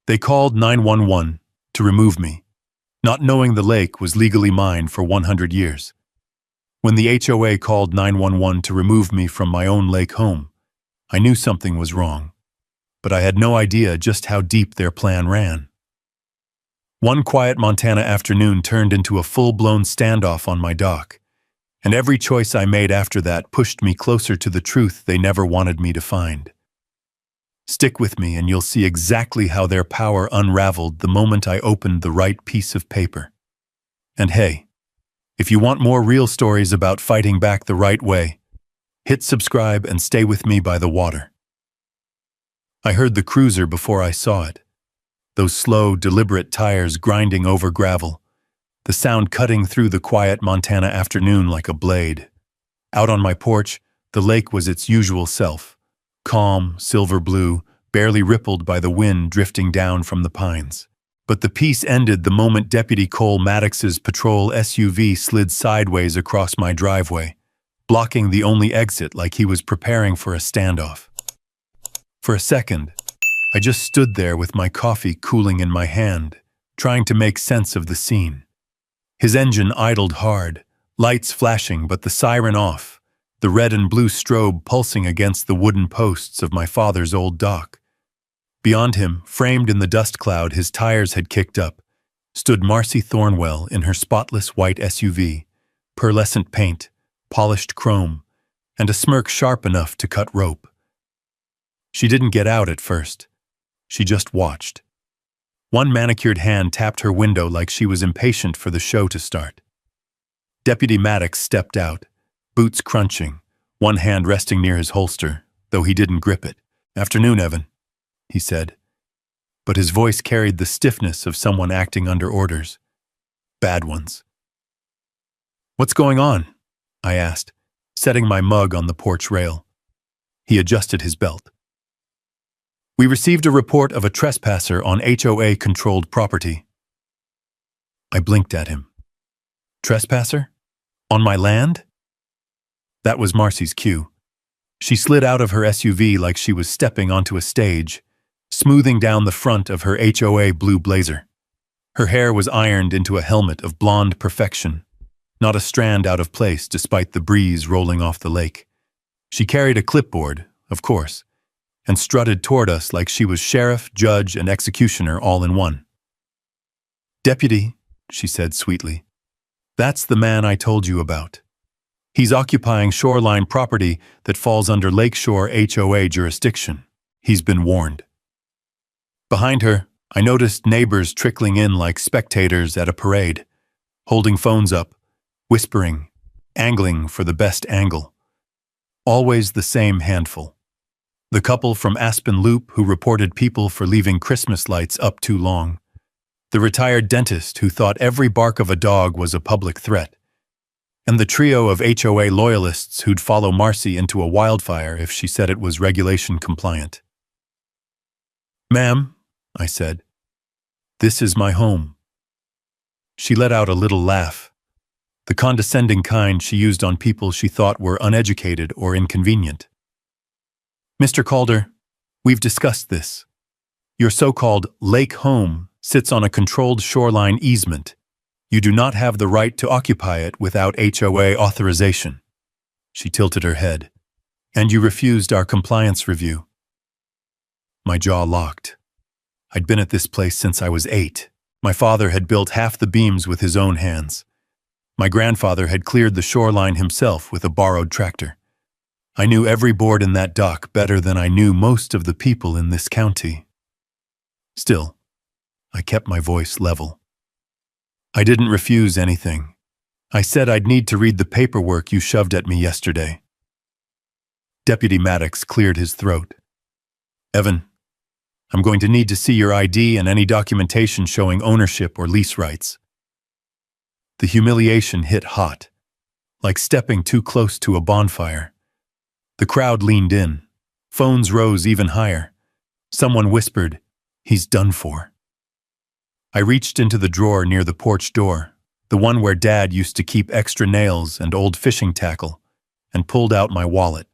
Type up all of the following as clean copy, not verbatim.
They called 911 to remove me, not knowing the lake was legally mine for 100 years. When the HOA called 911 to remove me from my own lake home, I knew something was wrong, but I had no idea just how deep their plan ran. One quiet Montana afternoon turned into a full-blown standoff on my dock, and every choice I made after that pushed me closer to the truth they never wanted me to find. Stick with me and you'll see exactly how their power unraveled the moment I opened the right piece of paper. And hey, if you want more real stories about fighting back the right way, hit subscribe and stay with me by the water. I heard the cruiser before I saw it. Those slow, deliberate tires grinding over gravel, the sound cutting through the quiet Montana afternoon like a blade. Out on my porch, the lake was its usual self, calm, silver blue, barely rippled by the wind drifting down from the pines. But the peace ended the moment Deputy Cole Maddox's patrol SUV slid sideways across my driveway, blocking the only exit like he was preparing for a standoff. For a second, I just stood there with my coffee cooling in my hand, trying to make sense of the scene. His engine idled hard, lights flashing but the siren off, the red and blue strobe pulsing against the wooden posts of my father's old dock. Beyond him, framed in the dust cloud his tires had kicked up, stood Marcy Thornwell in her spotless white SUV, pearlescent paint, polished chrome, and a smirk sharp enough to cut rope. She didn't get out at first. She just watched. One manicured hand tapped her window like she was impatient for the show to start. Deputy Maddox stepped out, boots crunching, one hand resting near his holster, though he didn't grip it. "Afternoon, Evan," he said, but his voice carried the stiffness of someone acting under orders. Bad ones. "What's going on?" I asked, setting my mug on the porch rail. He adjusted his belt. "We received a report of a trespasser on HOA-controlled property." I blinked at him. "Trespasser? On my land?" That was Marcy's cue. She slid out of her SUV like she was stepping onto a stage, smoothing down the front of her HOA blue blazer. Her hair was ironed into a helmet of blonde perfection, not a strand out of place despite the breeze rolling off the lake. She carried a clipboard, of course, and strutted toward us like she was sheriff, judge, and executioner all in one. "Deputy," she said sweetly, "that's the man I told you about. He's occupying shoreline property that falls under Lakeshore HOA jurisdiction. He's been warned." Behind her, I noticed neighbors trickling in like spectators at a parade, holding phones up, whispering, angling for the best angle. Always the same handful. The couple from Aspen Loop who reported people for leaving Christmas lights up too long. The retired dentist who thought every bark of a dog was a public threat. And the trio of HOA loyalists who'd follow Marcy into a wildfire if she said it was regulation compliant. "Ma'am," I said, "this is my home." She let out a little laugh, the condescending kind she used on people she thought were uneducated or inconvenient. "Mr. Calder, we've discussed this. Your so-called lake home sits on a controlled shoreline easement. You do not have the right to occupy it without HOA authorization." She tilted her head. "And you refused our compliance review." My jaw locked. I'd been at this place since I was 8. My father had built half the beams with his own hands. My grandfather had cleared the shoreline himself with a borrowed tractor. I knew every board in that dock better than I knew most of the people in this county. Still, I kept my voice level. "I didn't refuse anything. I said I'd need to read the paperwork you shoved at me yesterday." Deputy Maddox cleared his throat. "Evan, I'm going to need to see your ID and any documentation showing ownership or lease rights." The humiliation hit hot, like stepping too close to a bonfire. The crowd leaned in. Phones rose even higher. Someone whispered, "He's done for." I reached into the drawer near the porch door, the one where Dad used to keep extra nails and old fishing tackle, and pulled out my wallet.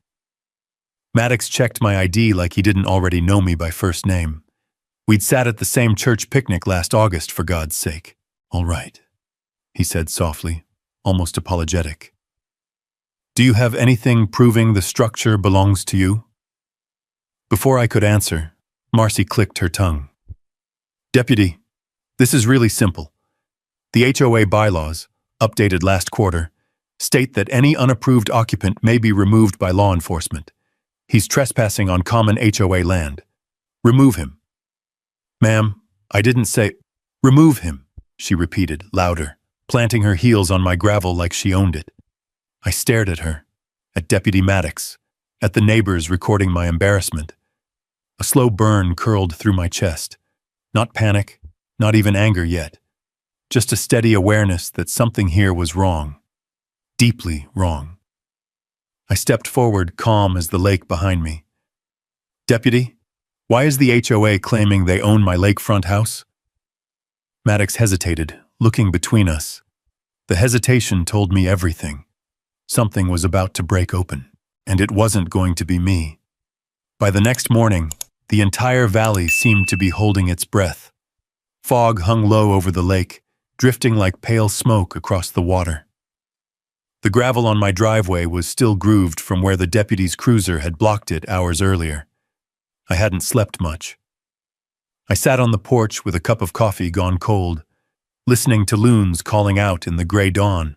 Maddox checked my ID like he didn't already know me by first name. We'd sat at the same church picnic last August, for God's sake. All right, he said softly, almost apologetic. Do you have anything proving the structure belongs to you? Before I could answer, Marcy clicked her tongue. Deputy, this is really simple. The HOA bylaws, updated last quarter, state that any unapproved occupant may be removed by law enforcement. He's trespassing on common HOA land. Remove him. Ma'am, I didn't say— Remove him, she repeated, louder, planting her heels on my gravel like she owned it. I stared at her, at Deputy Maddox, at the neighbors recording my embarrassment. A slow burn curled through my chest. Not panic, not even anger yet. Just a steady awareness that something here was wrong. Deeply wrong. I stepped forward, calm as the lake behind me. Deputy, why is the HOA claiming they own my lakefront house? Maddox hesitated, looking between us. The hesitation told me everything. Something was about to break open, and it wasn't going to be me. By the next morning, the entire valley seemed to be holding its breath. Fog hung low over the lake, drifting like pale smoke across the water. The gravel on my driveway was still grooved from where the deputy's cruiser had blocked it hours earlier. I hadn't slept much. I sat on the porch with a cup of coffee gone cold, listening to loons calling out in the gray dawn,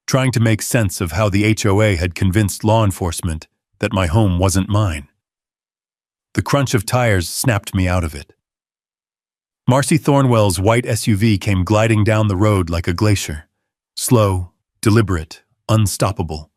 trying to make sense of how the HOA had convinced law enforcement that my home wasn't mine. The crunch of tires snapped me out of it. Marcy Thornwell's white SUV came gliding down the road like a glacier, slow, deliberate, unstoppable.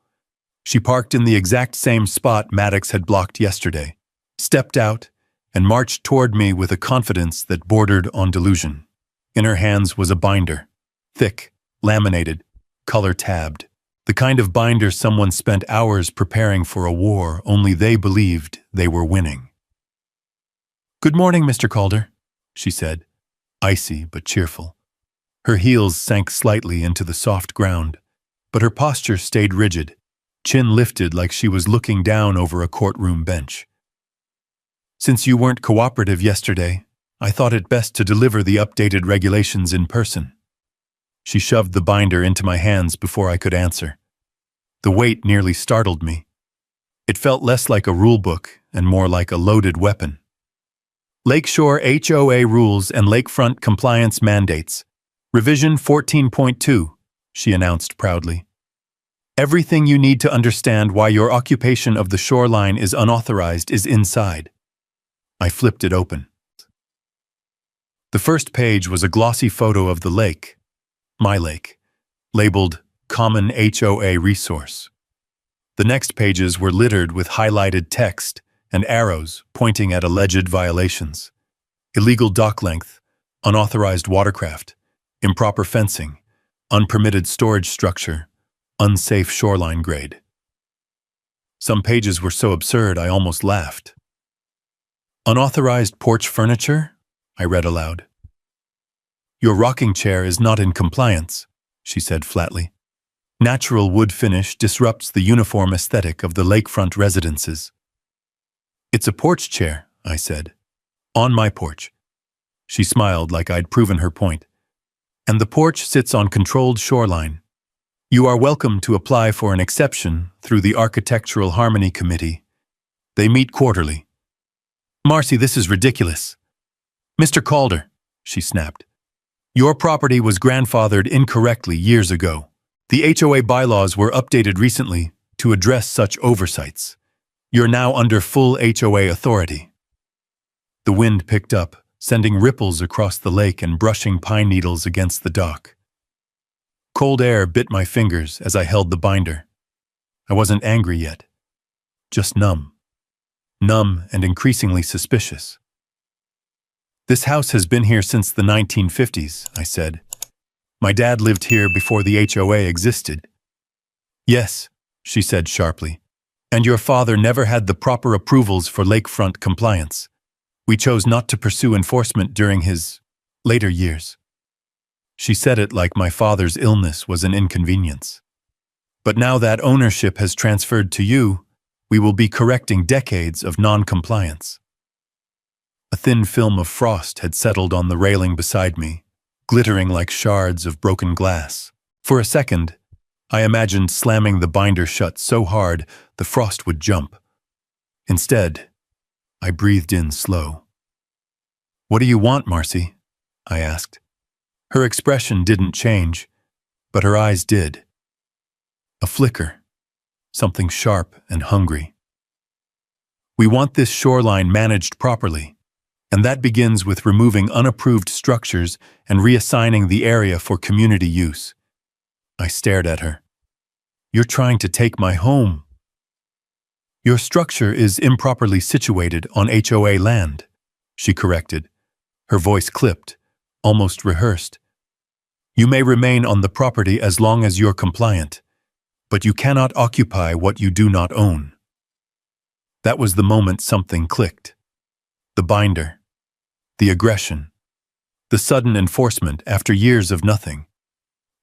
She parked in the exact same spot Maddox had blocked yesterday, stepped out, and marched toward me with a confidence that bordered on delusion. In her hands was a binder, thick, laminated, color-tabbed, the kind of binder someone spent hours preparing for a war only they believed they were winning. "Good morning, Mr. Calder," she said, icy but cheerful. Her heels sank slightly into the soft ground, but her posture stayed rigid, chin lifted like she was looking down over a courtroom bench. "Since you weren't cooperative yesterday, I thought it best to deliver the updated regulations in person." She shoved the binder into my hands before I could answer. The weight nearly startled me. It felt less like a rulebook and more like a loaded weapon. Lakeshore HOA Rules and Lakefront Compliance Mandates. Revision 14.2, she announced proudly. Everything you need to understand why your occupation of the shoreline is unauthorized is inside. I flipped it open. The first page was a glossy photo of the lake, my lake, labeled Common HOA Resource. The next pages were littered with highlighted text and arrows pointing at alleged violations. Illegal dock length, unauthorized watercraft, improper fencing, unpermitted storage structure, unsafe shoreline grade. Some pages were so absurd I almost laughed. Unauthorized porch furniture? I read aloud. Your rocking chair is not in compliance, she said flatly. Natural wood finish disrupts the uniform aesthetic of the lakefront residences. It's a porch chair, I said. On my porch. She smiled like I'd proven her point. And the porch sits on controlled shoreline. You are welcome to apply for an exception through the Architectural Harmony Committee. They meet quarterly. Marcy, this is ridiculous. Mr. Calder, she snapped. Your property was grandfathered incorrectly years ago. The HOA bylaws were updated recently to address such oversights. You're now under full HOA authority. The wind picked up, sending ripples across the lake and brushing pine needles against the dock. Cold air bit my fingers as I held the binder. I wasn't angry yet, just numb. Numb and increasingly suspicious. This house has been here since the 1950s, I said. My dad lived here before the HOA existed. Yes, she said sharply. And your father never had the proper approvals for lakefront compliance. We chose not to pursue enforcement during his later years. She said it like my father's illness was an inconvenience. But now that ownership has transferred to you, we will be correcting decades of non-compliance. A thin film of frost had settled on the railing beside me, glittering like shards of broken glass. For a second, I imagined slamming the binder shut so hard the frost would jump. Instead, I breathed in slow. "What do you want, Marcy?" I asked. Her expression didn't change, but her eyes did. A flicker, something sharp and hungry. "We want this shoreline managed properly, and that begins with removing unapproved structures and reassigning the area for community use." I stared at her. "You're trying to take my home." "Your structure is improperly situated on HOA land," she corrected. Her voice clipped, almost rehearsed. "You may remain on the property as long as you're compliant, but you cannot occupy what you do not own." That was the moment something clicked. The binder, the aggression, the sudden enforcement after years of nothing.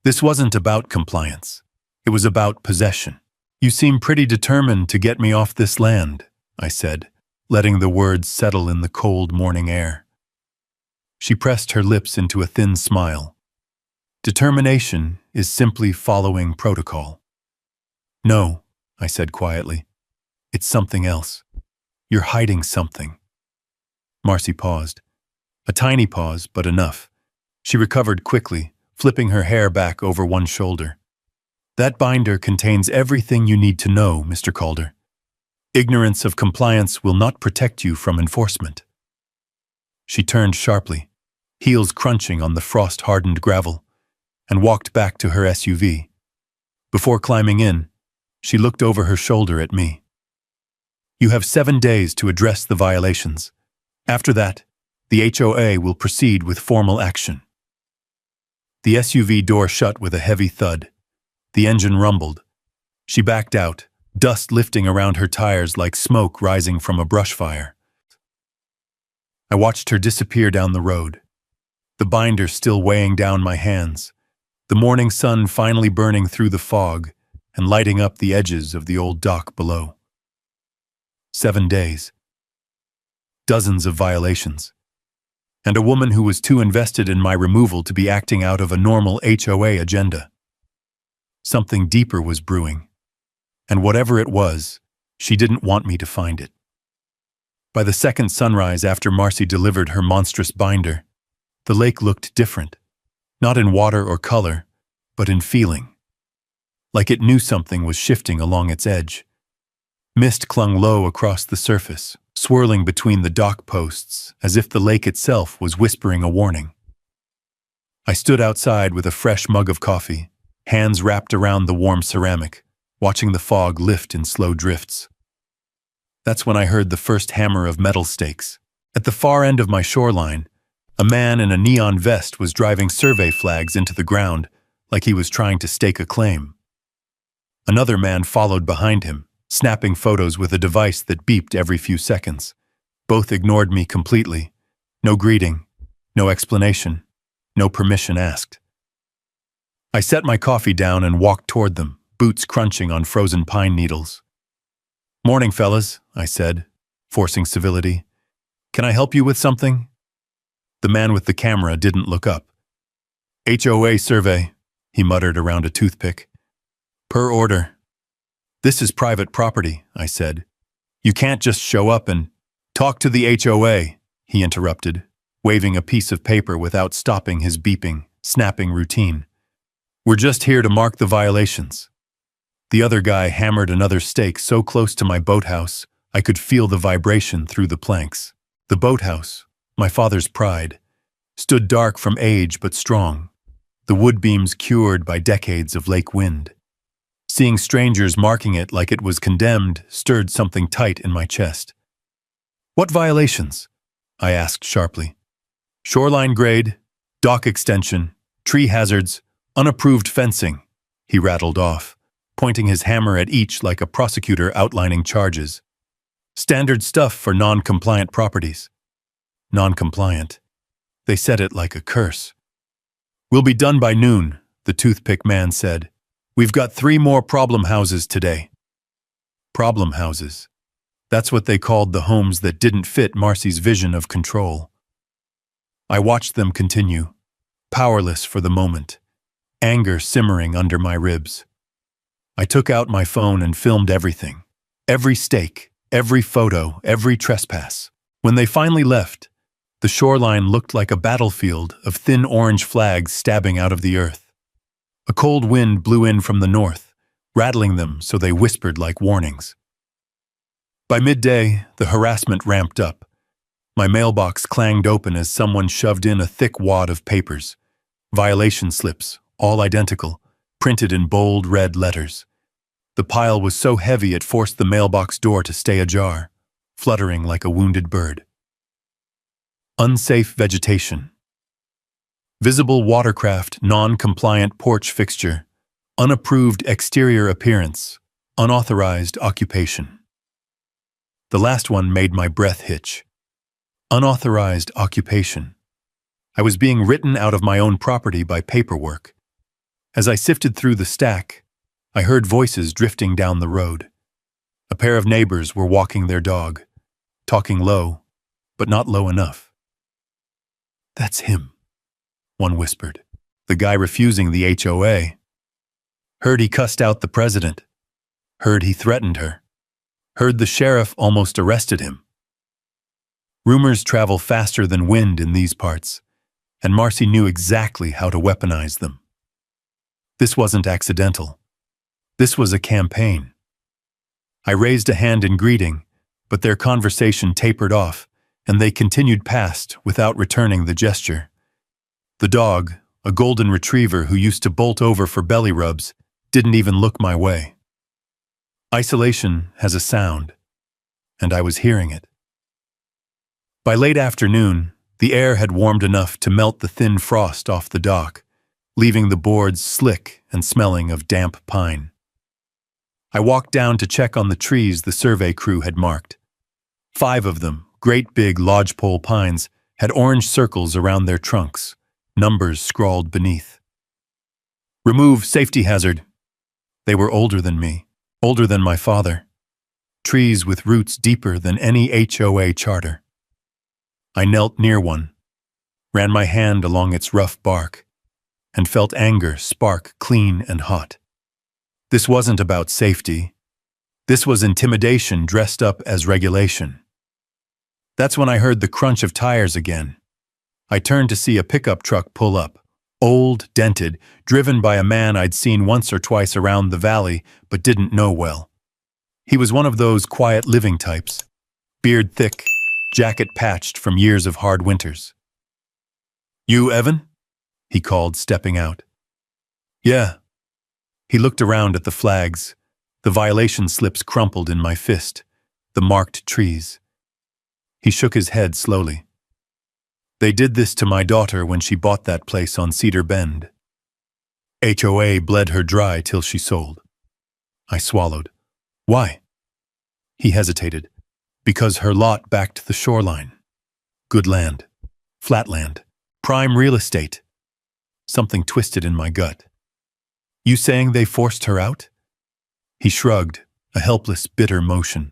This wasn't about compliance. It was about possession. "You seem pretty determined to get me off this land," I said, letting the words settle in the cold morning air. She pressed her lips into a thin smile. "Determination is simply following protocol." "No," I said quietly. "It's something else. You're hiding something." Marcy paused. A tiny pause, but enough. She recovered quickly, flipping her hair back over one shoulder. "That binder contains everything you need to know, Mr. Calder. Ignorance of compliance will not protect you from enforcement." She turned sharply, heels crunching on the frost-hardened gravel, and walked back to her SUV. Before climbing in, she looked over her shoulder at me. "You have 7 days to address the violations. After that, the HOA will proceed with formal action." The SUV door shut with a heavy thud. The engine rumbled. She backed out, dust lifting around her tires like smoke rising from a brush fire. I watched her disappear down the road, the binder still weighing down my hands, the morning sun finally burning through the fog and lighting up the edges of the old dock below. 7 days. Dozens of violations. And a woman who was too invested in my removal to be acting out of a normal HOA agenda. Something deeper was brewing, and whatever it was, she didn't want me to find it. By the second sunrise after Marcy delivered her monstrous binder, the lake looked different, not in water or color, but in feeling. Like it knew something was shifting along its edge. Mist clung low across the surface, swirling between the dock posts, as if the lake itself was whispering a warning. I stood outside with a fresh mug of coffee, hands wrapped around the warm ceramic, watching the fog lift in slow drifts. That's when I heard the first hammer of metal stakes. At the far end of my shoreline, a man in a neon vest was driving survey flags into the ground like he was trying to stake a claim. Another man followed behind him, snapping photos with a device that beeped every few seconds. Both ignored me completely. No greeting, no explanation, no permission asked. I set my coffee down and walked toward them, boots crunching on frozen pine needles. "Morning, fellas," I said, forcing civility. "Can I help you with something?" The man with the camera didn't look up. "HOA survey," he muttered around a toothpick. "Per order." "This is private property," I said. "You can't just show up and talk to the HOA," he interrupted, waving a piece of paper without stopping his beeping, snapping routine. "We're just here to mark the violations." The other guy hammered another stake so close to my boathouse, I could feel the vibration through the planks. The boathouse, my father's pride, stood dark from age but strong, the wood beams cured by decades of lake wind. Seeing strangers marking it like it was condemned stirred something tight in my chest. "What violations?" I asked sharply. "Shoreline grade, dock extension, tree hazards, unapproved fencing," he rattled off, pointing his hammer at each like a prosecutor outlining charges. "Standard stuff for non-compliant properties." Non-compliant. They said it like a curse. "We'll be done by noon," the toothpick man said. "We've got 3 more problem houses today." Problem houses. That's what they called the homes that didn't fit Marcy's vision of control. I watched them continue, powerless for the moment, anger simmering under my ribs. I took out my phone and filmed everything. Every stake, every photo, every trespass. When they finally left, the shoreline looked like a battlefield of thin orange flags stabbing out of the earth. A cold wind blew in from the north, rattling them so they whispered like warnings. By midday, the harassment ramped up. My mailbox clanged open as someone shoved in a thick wad of papers. Violation slips, all identical, printed in bold red letters. The pile was so heavy it forced the mailbox door to stay ajar, fluttering like a wounded bird. Unsafe vegetation. Visible watercraft, non-compliant porch fixture, unapproved exterior appearance, unauthorized occupation. The last one made my breath hitch. Unauthorized occupation. I was being written out of my own property by paperwork. As I sifted through the stack, I heard voices drifting down the road. A pair of neighbors were walking their dog, talking low, but not low enough. "That's him," one whispered. "The guy refusing the HOA. Heard he cussed out the president. Heard he threatened her. Heard the sheriff almost arrested him." Rumors travel faster than wind in these parts, and Marcy knew exactly how to weaponize them. This wasn't accidental. This was a campaign. I raised a hand in greeting, but their conversation tapered off, and they continued past without returning the gesture. The dog, a golden retriever who used to bolt over for belly rubs, didn't even look my way. Isolation has a sound, and I was hearing it. By late afternoon, the air had warmed enough to melt the thin frost off the dock, leaving the boards slick and smelling of damp pine. I walked down to check on the trees the survey crew had marked. 5 of them, great big lodgepole pines, had orange circles around their trunks, numbers scrawled beneath. "Remove safety hazard." They were older than me, older than my father. Trees with roots deeper than any HOA charter. I knelt near one, ran my hand along its rough bark, and felt anger spark clean and hot. This wasn't about safety. This was intimidation dressed up as regulation. That's when I heard the crunch of tires again. I turned to see a pickup truck pull up, old, dented, driven by a man I'd seen once or twice around the valley but didn't know well. He was one of those quiet living types, beard thick, jacket patched from years of hard winters. "You, Evan?" he called, stepping out. "Yeah." He looked around at the flags, the violation slips crumpled in my fist, the marked trees. He shook his head slowly. "They did this to my daughter when she bought that place on Cedar Bend. HOA bled her dry till she sold." I swallowed. "Why?" He hesitated. "Because her lot backed the shoreline. Good land. Flat land. Prime real estate." Something twisted in my gut. "You saying they forced her out?" He shrugged, a helpless, bitter motion.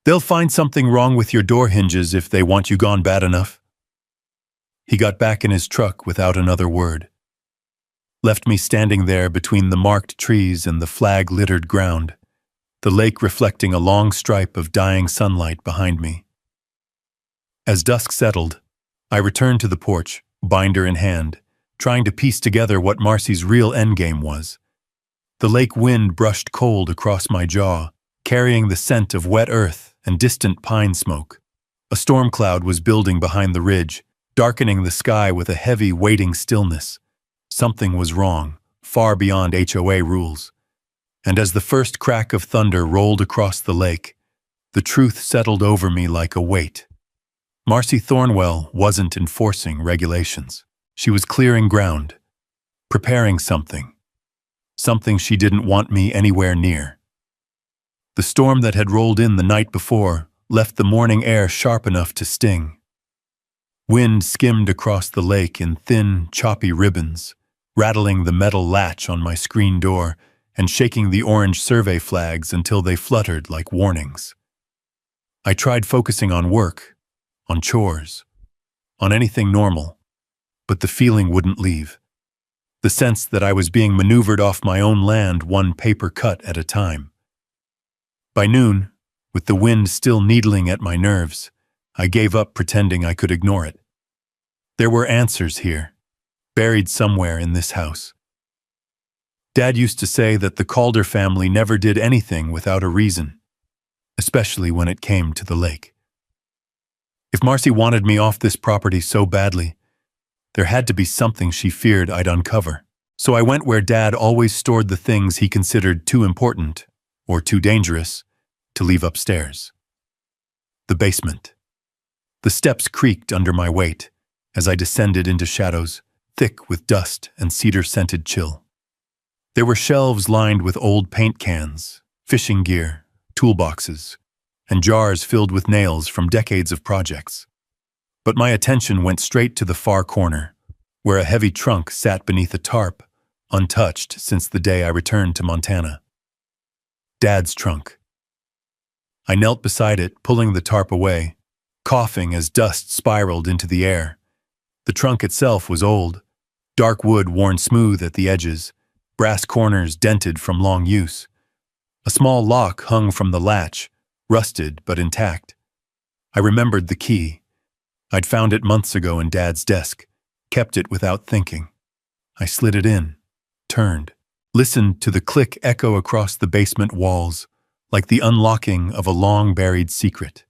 "They'll find something wrong with your door hinges if they want you gone bad enough." He got back in his truck without another word. Left me standing there between the marked trees and the flag-littered ground, the lake reflecting a long stripe of dying sunlight behind me. As dusk settled, I returned to the porch, binder in hand, trying to piece together what Marcy's real endgame was. The lake wind brushed cold across my jaw, carrying the scent of wet earth and distant pine smoke. A storm cloud was building behind the ridge, darkening the sky with a heavy, waiting stillness. Something was wrong, far beyond HOA rules. And as the first crack of thunder rolled across the lake, the truth settled over me like a weight. Marcy Thornwell wasn't enforcing regulations. She was clearing ground, preparing something she didn't want me anywhere near. The storm that had rolled in the night before left the morning air sharp enough to sting. Wind skimmed across the lake in thin, choppy ribbons, rattling the metal latch on my screen door and shaking the orange survey flags until they fluttered like warnings. I tried focusing on work, on chores, on anything normal, but the feeling wouldn't leave. The sense that I was being maneuvered off my own land one paper cut at a time. By noon, with the wind still needling at my nerves, I gave up pretending I could ignore it. There were answers here, buried somewhere in this house. Dad used to say that the Calder family never did anything without a reason, especially when it came to the lake. If Marcy wanted me off this property so badly, there had to be something she feared I'd uncover. So I went where Dad always stored the things he considered too important, or too dangerous, to leave upstairs. The basement. The steps creaked under my weight as I descended into shadows, thick with dust and cedar-scented chill. There were shelves lined with old paint cans, fishing gear, toolboxes, and jars filled with nails from decades of projects. But my attention went straight to the far corner, where a heavy trunk sat beneath a tarp, untouched since the day I returned to Montana. Dad's trunk. I knelt beside it, pulling the tarp away, coughing as dust spiraled into the air. The trunk itself was old, dark wood worn smooth at the edges, brass corners dented from long use. A small lock hung from the latch, rusted but intact. I remembered the key. I'd found it months ago in Dad's desk, kept it without thinking. I slid it in, turned, listened to the click echo across the basement walls, like the unlocking of a long-buried secret.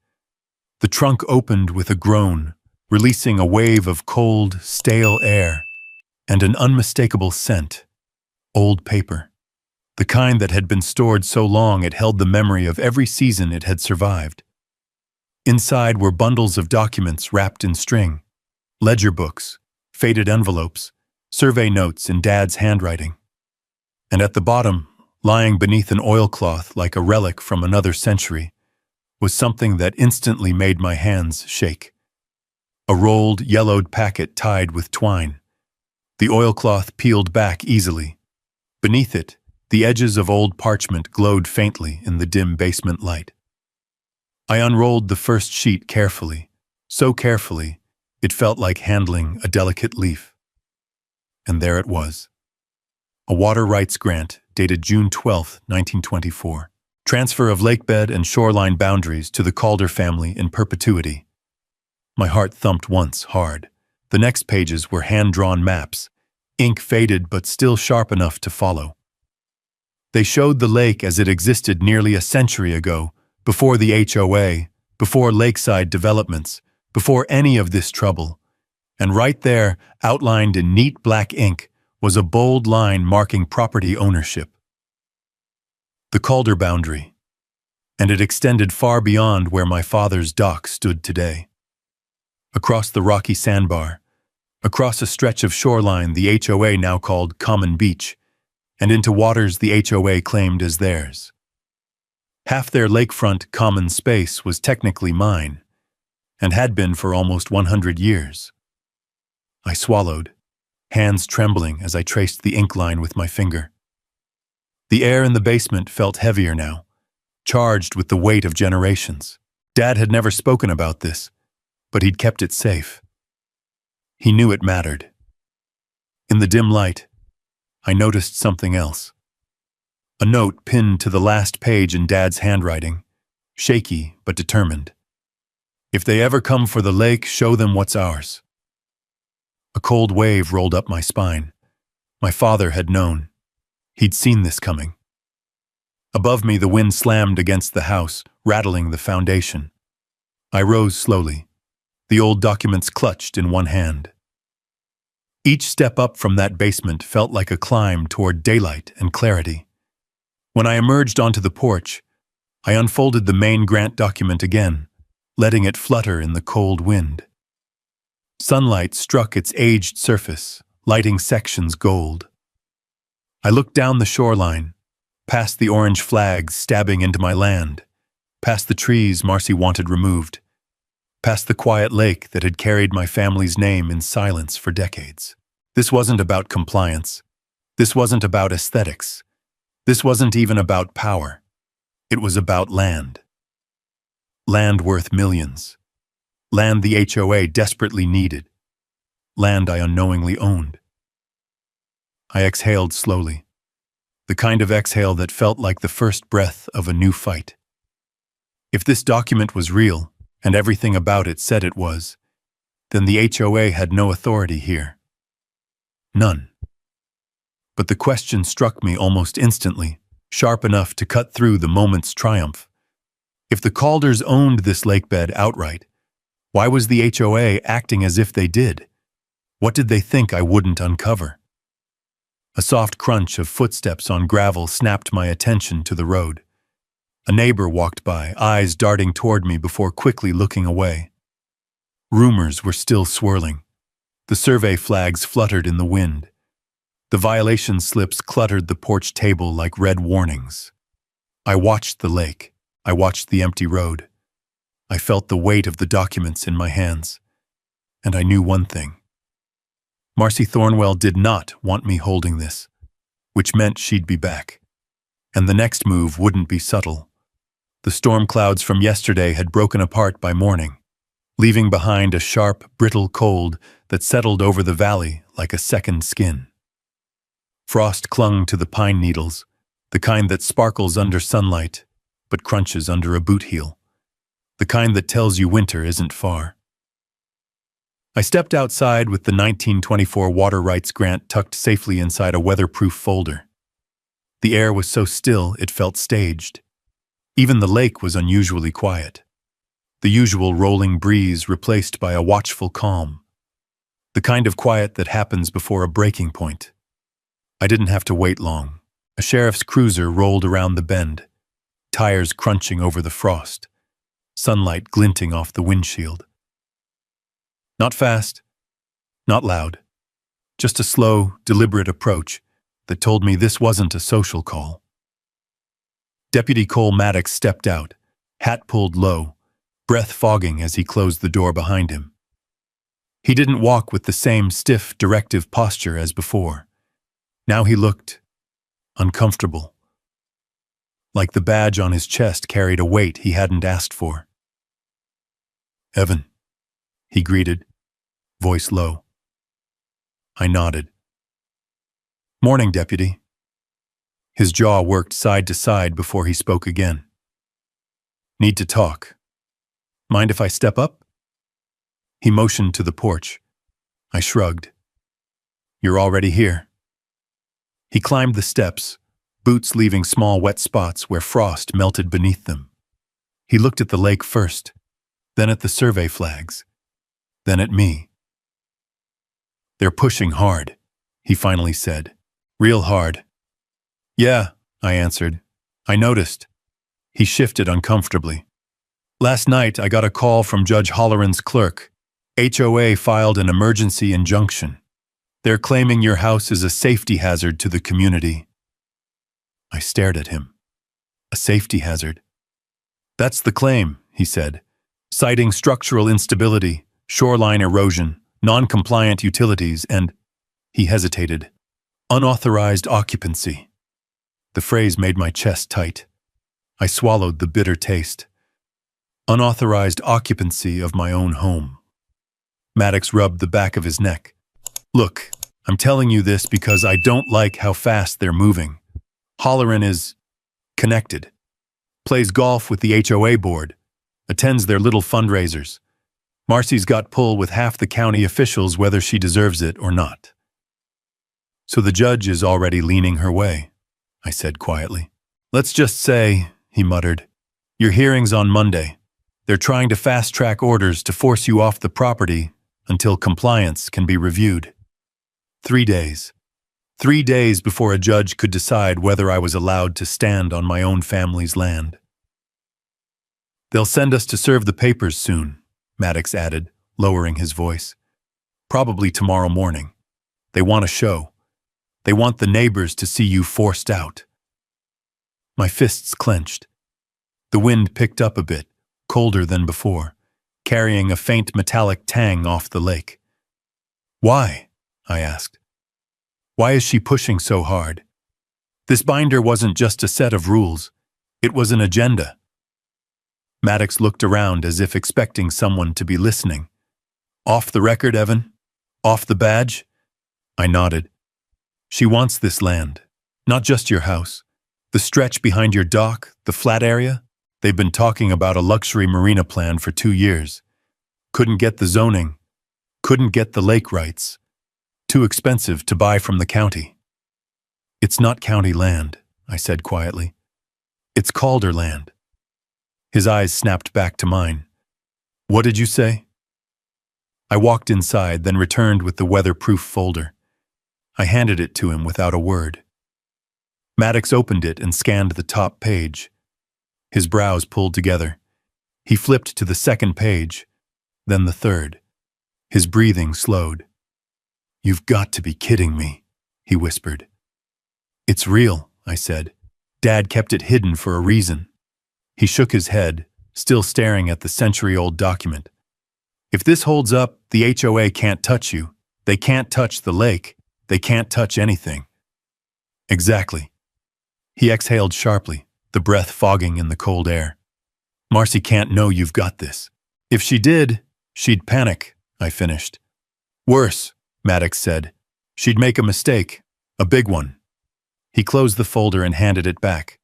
The trunk opened with a groan, releasing a wave of cold, stale air and an unmistakable scent. Old paper. The kind that had been stored so long it held the memory of every season it had survived. Inside were bundles of documents wrapped in string, ledger books, faded envelopes, survey notes in Dad's handwriting. And at the bottom, lying beneath an oilcloth like a relic from another century, was something that instantly made my hands shake. A rolled, yellowed packet tied with twine. The oilcloth peeled back easily. Beneath it, the edges of old parchment glowed faintly in the dim basement light. I unrolled the first sheet carefully, so carefully it felt like handling a delicate leaf. And there it was. A water rights grant dated June 12, 1924. Transfer of lakebed and shoreline boundaries to the Calder family in perpetuity. My heart thumped once hard. The next pages were hand-drawn maps, ink faded but still sharp enough to follow. They showed the lake as it existed nearly a century ago, before the HOA, before lakeside developments, before any of this trouble. And right there, outlined in neat black ink, was a bold line marking property ownership. The Calder boundary. And it extended far beyond where my father's dock stood today. Across the rocky sandbar, across a stretch of shoreline the HOA now called Common Beach, and into waters the HOA claimed as theirs. Half their lakefront common space was technically mine, and had been for almost 100 years. I swallowed, hands trembling as I traced the ink line with my finger. The air in the basement felt heavier now, charged with the weight of generations. Dad had never spoken about this, but he'd kept it safe. He knew it mattered. In the dim light, I noticed something else. A note pinned to the last page in Dad's handwriting, shaky but determined. If they ever come for the lake, show them what's ours. A cold wave rolled up my spine. My father had known. He'd seen this coming. Above me, the wind slammed against the house, rattling the foundation. I rose slowly, the old documents clutched in one hand. Each step up from that basement felt like a climb toward daylight and clarity. When I emerged onto the porch, I unfolded the main grant document again, letting it flutter in the cold wind. Sunlight struck its aged surface, lighting sections gold. I looked down the shoreline, past the orange flags stabbing into my land, past the trees Marcy wanted removed, past the quiet lake that had carried my family's name in silence for decades. This wasn't about compliance. This wasn't about aesthetics. This wasn't even about power. It was about land. Land worth millions. Land the HOA desperately needed. Land I unknowingly owned. I exhaled slowly, the kind of exhale that felt like the first breath of a new fight. If this document was real, and everything about it said it was, then the HOA had no authority here. None. But the question struck me almost instantly, sharp enough to cut through the moment's triumph. If the Calders owned this lakebed outright, why was the HOA acting as if they did? What did they think I wouldn't uncover? A soft crunch of footsteps on gravel snapped my attention to the road. A neighbor walked by, eyes darting toward me before quickly looking away. Rumors were still swirling. The survey flags fluttered in the wind. The violation slips cluttered the porch table like red warnings. I watched the lake. I watched the empty road. I felt the weight of the documents in my hands. And I knew one thing. Marcy Thornwell did not want me holding this, which meant she'd be back. And the next move wouldn't be subtle. The storm clouds from yesterday had broken apart by morning, leaving behind a sharp, brittle cold that settled over the valley like a second skin. Frost clung to the pine needles, the kind that sparkles under sunlight, but crunches under a boot heel, the kind that tells you winter isn't far. I stepped outside with the 1924 water rights grant tucked safely inside a weatherproof folder. The air was so still it felt staged. Even the lake was unusually quiet. The usual rolling breeze replaced by a watchful calm. The kind of quiet that happens before a breaking point. I didn't have to wait long. A sheriff's cruiser rolled around the bend, tires crunching over the frost, sunlight glinting off the windshield. Not fast, not loud, just a slow, deliberate approach that told me this wasn't a social call. Deputy Cole Maddox stepped out, hat pulled low, breath fogging as he closed the door behind him. He didn't walk with the same stiff, directive posture as before. Now he looked uncomfortable, like the badge on his chest carried a weight he hadn't asked for. "Evan," he greeted, voice low. I nodded. "Morning, Deputy." His jaw worked side to side before he spoke again. "Need to talk. Mind if I step up?" He motioned to the porch. I shrugged. "You're already here." He climbed the steps, boots leaving small wet spots where frost melted beneath them. He looked at the lake first, then at the survey flags, then at me. "They're pushing hard," he finally said. "Real hard." "Yeah," I answered. "I noticed." He shifted uncomfortably. "Last night I got a call from Judge Holloran's clerk. HOA filed an emergency injunction. They're claiming your house is a safety hazard to the community." I stared at him. "A safety hazard?" "That's the claim," he said, citing structural instability, shoreline erosion, non-compliant utilities, and, he hesitated, unauthorized occupancy. The phrase made my chest tight. I swallowed the bitter taste. Unauthorized occupancy of my own home. Maddox rubbed the back of his neck. "Look, I'm telling you this because I don't like how fast they're moving. Holloran is connected, plays golf with the HOA board, attends their little fundraisers. Marcy's got pull with half the county officials whether she deserves it or not." "So the judge is already leaning her way," I said quietly. "Let's just say," he muttered, "your hearing's on Monday. They're trying to fast-track orders to force you off the property until compliance can be reviewed. 3 days. 3 days before a judge could decide whether I was allowed to stand on my own family's land." "They'll send us to serve the papers soon," Maddox added, lowering his voice. "Probably tomorrow morning. They want a show. They want the neighbors to see you forced out." My fists clenched. The wind picked up a bit, colder than before, carrying a faint metallic tang off the lake. "Why?" I asked. "Why is she pushing so hard? This binder wasn't just a set of rules. It was an agenda." Maddox looked around as if expecting someone to be listening. Off the record, Evan? Off the badge? I nodded. She wants this land, not just your house. The stretch behind your dock, the flat area, they've been talking about a luxury marina plan for 2 years. Couldn't get the zoning, couldn't get the lake rights. Too expensive to buy from the county. It's not county land, I said quietly. It's Calder land. His eyes snapped back to mine. What did you say? I walked inside, then returned with the weatherproof folder. I handed it to him without a word. Maddox opened it and scanned the top page. His brows pulled together. He flipped to the second page, then the third. His breathing slowed. You've got to be kidding me, he whispered. It's real, I said. Dad kept it hidden for a reason. He shook his head, still staring at the century-old document. If this holds up, the HOA can't touch you. They can't touch the lake. They can't touch anything. Exactly. He exhaled sharply, the breath fogging in the cold air. Marcy can't know you've got this. If she did, she'd panic, I finished. Worse, Maddox said. She'd make a mistake, a big one. He closed the folder and handed it back.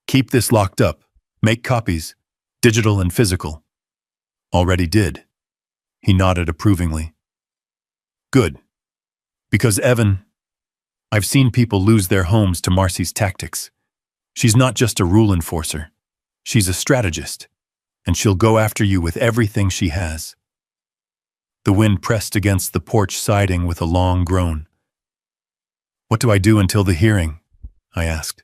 Keep this locked up. Make copies, digital and physical. Already did. He nodded approvingly. Good. Because Evan, I've seen people lose their homes to Marcy's tactics. She's not just a rule enforcer. She's a strategist, and she'll go after you with everything she has. The wind pressed against the porch siding with a long groan. What do I do until the hearing? I asked.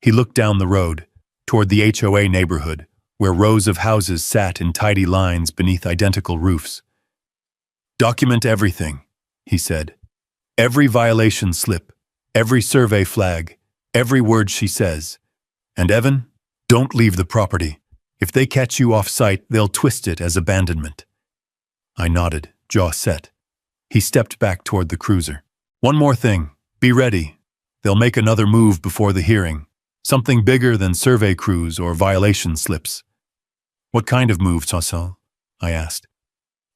He looked down the road, toward the HOA neighborhood, where rows of houses sat in tidy lines beneath identical roofs. Document everything, he said. Every violation slip, every survey flag, every word she says. And Evan, don't leave the property. If they catch you off-site, they'll twist it as abandonment. I nodded, jaw set. He stepped back toward the cruiser. One more thing. Be ready. They'll make another move before the hearing. Something bigger than survey crews or violation slips. What kind of move, Tassel? I asked.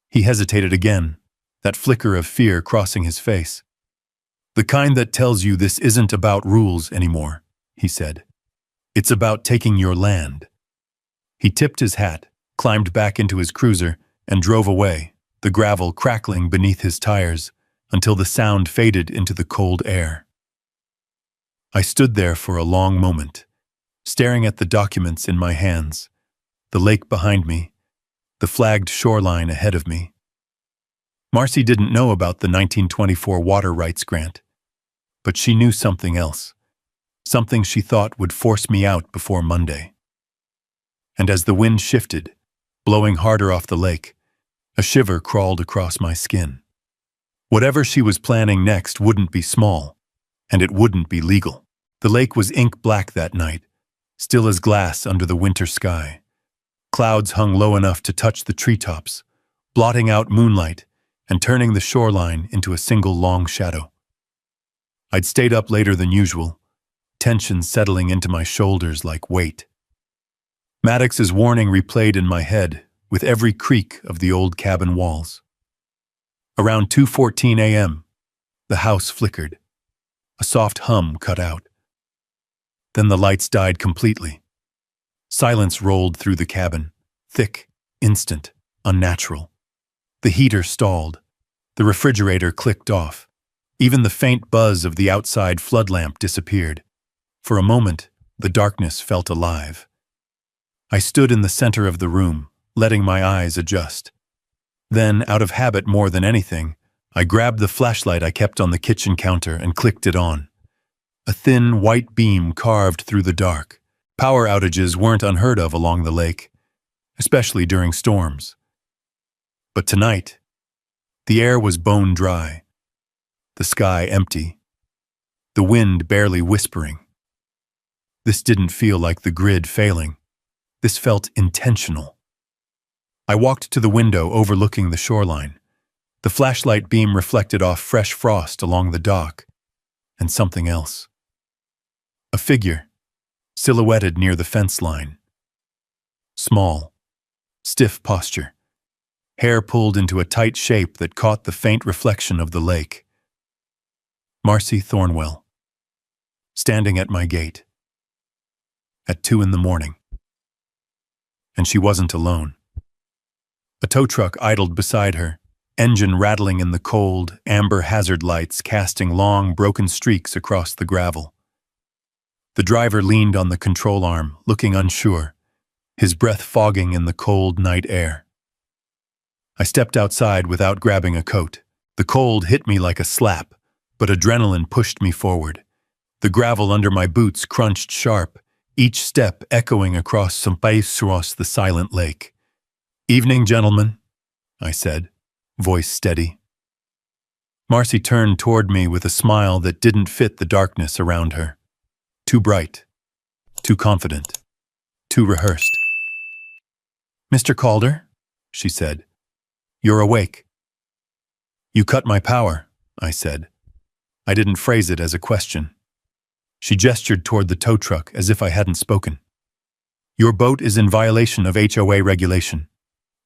He hesitated again, that flicker of fear crossing his face. The kind that tells you this isn't about rules anymore, he said. It's about taking your land. He tipped his hat, climbed back into his cruiser, and drove away, the gravel crackling beneath his tires, until the sound faded into the cold air. I stood there for a long moment, staring at the documents in my hands, the lake behind me, the flagged shoreline ahead of me. Marcy didn't know about the 1924 water rights grant, but she knew something else, something she thought would force me out before Monday. And as the wind shifted, blowing harder off the lake, a shiver crawled across my skin. Whatever she was planning next wouldn't be small, and it wouldn't be legal. The lake was ink black that night, still as glass under the winter sky. Clouds hung low enough to touch the treetops, blotting out moonlight and turning the shoreline into a single long shadow. I'd stayed up later than usual, tension settling into my shoulders like weight. Maddox's warning replayed in my head with every creak of the old cabin walls. Around 2:14 a.m., the house flickered. A soft hum cut out. Then the lights died completely. Silence rolled through the cabin, thick, instant, unnatural. The heater stalled. The refrigerator clicked off. Even the faint buzz of the outside flood lamp disappeared. For a moment, the darkness felt alive. I stood in the center of the room, letting my eyes adjust. Then, out of habit more than anything, I grabbed the flashlight I kept on the kitchen counter and clicked it on. A thin, white beam carved through the dark. Power outages weren't unheard of along the lake, especially during storms. But tonight, the air was bone dry, the sky empty, the wind barely whispering. This didn't feel like the grid failing. This felt intentional. I walked to the window overlooking the shoreline. The flashlight beam reflected off fresh frost along the dock, and something else. A figure, silhouetted near the fence line. Small, stiff posture. Hair pulled into a tight shape that caught the faint reflection of the lake. Marcy Thornwell, standing at my gate. At 2 a.m. And she wasn't alone. A tow truck idled beside her, engine rattling in the cold, amber hazard lights casting long, broken streaks across the gravel. The driver leaned on the control arm, looking unsure, his breath fogging in the cold night air. I stepped outside without grabbing a coat. The cold hit me like a slap, but adrenaline pushed me forward. The gravel under my boots crunched sharp, each step echoing across the silent lake. "Evening, gentlemen," I said, voice steady. Marcy turned toward me with a smile that didn't fit the darkness around her. Too bright, too confident, too rehearsed. "Mr. Calder," she said, "you're awake." "You cut my power," I said. I didn't phrase it as a question. She gestured toward the tow truck as if I hadn't spoken. "Your boat is in violation of HOA regulation.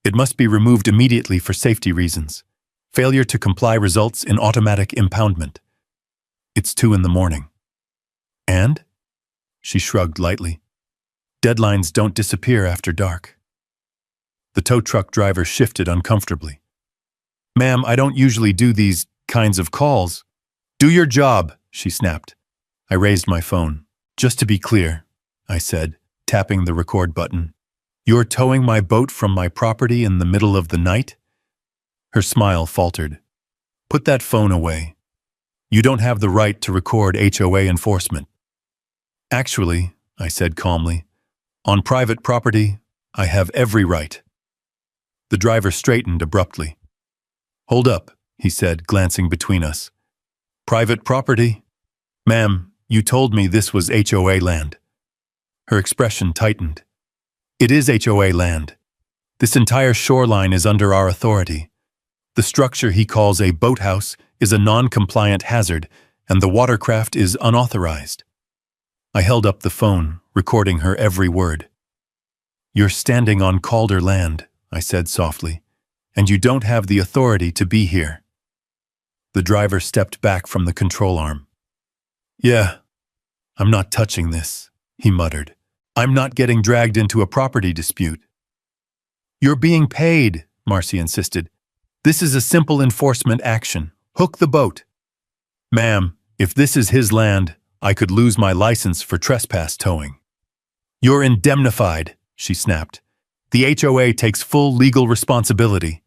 It must be removed immediately for safety reasons. Failure to comply results in automatic impoundment." "It's 2 a.m. "And?" She shrugged lightly. "Deadlines don't disappear after dark." The tow truck driver shifted uncomfortably. "Ma'am, I don't usually do these kinds of calls." "Do your job," she snapped. I raised my phone. "Just to be clear," I said, tapping the record button, "you're towing my boat from my property in the middle of the night?" Her smile faltered. "Put that phone away. You don't have the right to record HOA enforcement." "Actually," I said calmly, "on private property, I have every right." The driver straightened abruptly. "Hold up," he said, glancing between us. "Private property? Ma'am, you told me this was HOA land." Her expression tightened. "It is HOA land. This entire shoreline is under our authority. The structure he calls a boathouse is a non-compliant hazard, and the watercraft is unauthorized." I held up the phone, recording her every word. "You're standing on Calder land," I said softly, "and you don't have the authority to be here." The driver stepped back from the control arm. "Yeah, I'm not touching this," he muttered. "I'm not getting dragged into a property dispute." "You're being paid," Marcy insisted. "This is a simple enforcement action. Hook the boat." "Ma'am, if this is his land, I could lose my license for trespass towing." "You're indemnified," she snapped. "The HOA takes full legal responsibility."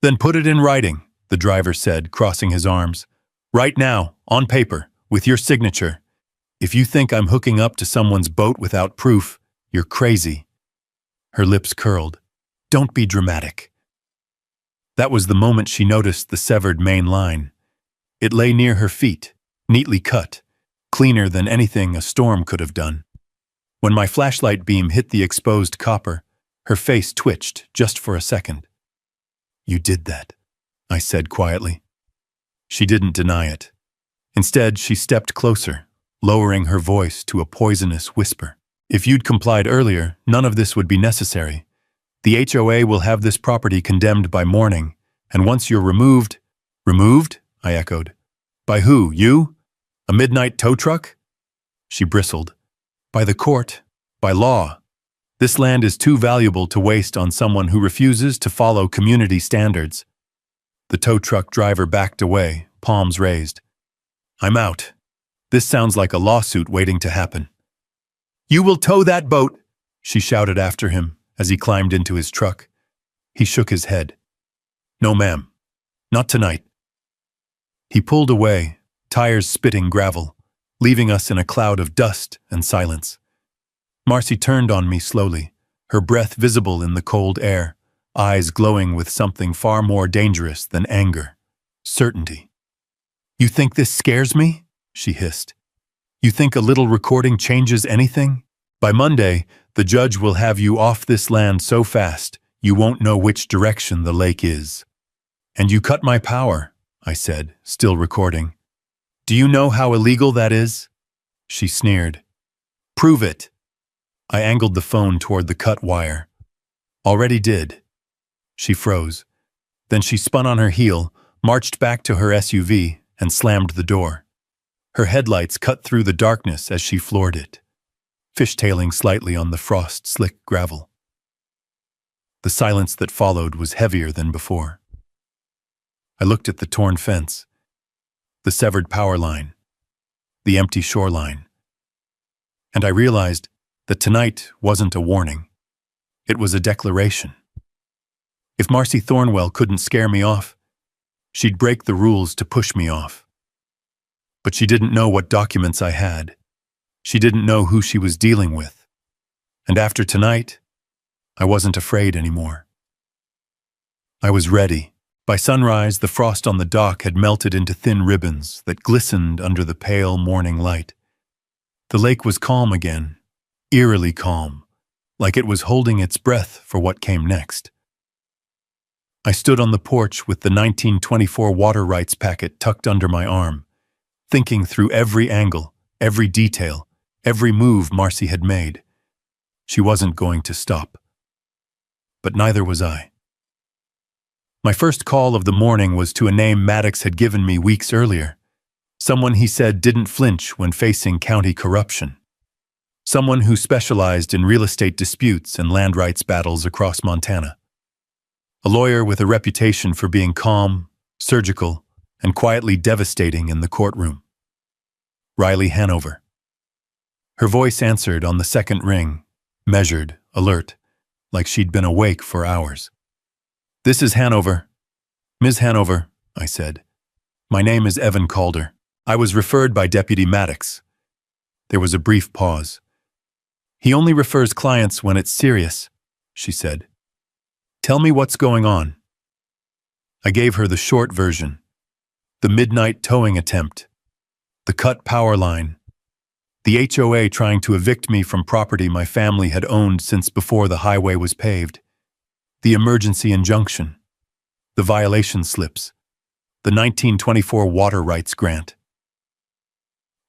"Then put it in writing," the driver said, crossing his arms. "Right now, on paper, with your signature. If you think I'm hooking up to someone's boat without proof, you're crazy." Her lips curled. "Don't be dramatic." That was the moment she noticed the severed main line. It lay near her feet, neatly cut, cleaner than anything a storm could have done. When my flashlight beam hit the exposed copper, her face twitched just for a second. "You did that," I said quietly. She didn't deny it. Instead, she stepped closer, lowering her voice to a poisonous whisper. "If you'd complied earlier, none of this would be necessary. The HOA will have this property condemned by morning, and once you're removed—" "Removed?" I echoed. "By who, you? A midnight tow truck?" She bristled. "By the court, by law. This land is too valuable to waste on someone who refuses to follow community standards." The tow truck driver backed away, palms raised. "I'm out. This sounds like a lawsuit waiting to happen." "You will tow that boat," she shouted after him as he climbed into his truck. He shook his head. "No, ma'am. Not tonight." He pulled away, tires spitting gravel, leaving us in a cloud of dust and silence. Marcy turned on me slowly, her breath visible in the cold air, eyes glowing with something far more dangerous than anger. Certainty. "You think this scares me?" she hissed. "You think a little recording changes anything? By Monday, the judge will have you off this land so fast, you won't know which direction the lake is." "And you cut my power," I said, still recording. "Do you know how illegal that is?" She sneered. "Prove it." I angled the phone toward the cut wire. Already did. She froze. Then she spun on her heel, marched back to her SUV, and slammed the door. Her headlights cut through the darkness as she floored it, fishtailing slightly on the frost-slick gravel. The silence that followed was heavier than before. I looked at the torn fence, the severed power line, the empty shoreline, and I realized that tonight wasn't a warning. It was a declaration. If Marcy Thornwell couldn't scare me off, she'd break the rules to push me off. But she didn't know what documents I had. She didn't know who she was dealing with. And after tonight, I wasn't afraid anymore. I was ready. By sunrise, the frost on the dock had melted into thin ribbons that glistened under the pale morning light. The lake was calm again, eerily calm, like it was holding its breath for what came next. I stood on the porch with the 1924 water rights packet tucked under my arm, thinking through every angle, every detail, every move Marcy had made. She wasn't going to stop. But neither was I. My first call of the morning was to a name Maddox had given me weeks earlier, someone he said didn't flinch when facing county corruption, someone who specialized in real estate disputes and land rights battles across Montana, a lawyer with a reputation for being calm, surgical, and quietly devastating in the courtroom. Riley Hanover. Her voice answered on the second ring, measured, alert, like she'd been awake for hours. "This is Hanover." "Ms. Hanover," I said. "My name is Evan Calder. I was referred by Deputy Maddox." There was a brief pause. "He only refers clients when it's serious," she said. "Tell me what's going on." I gave her the short version. The midnight towing attempt. The cut power line. The HOA trying to evict me from property my family had owned since before the highway was paved. The emergency injunction. The violation slips. The 1924 water rights grant.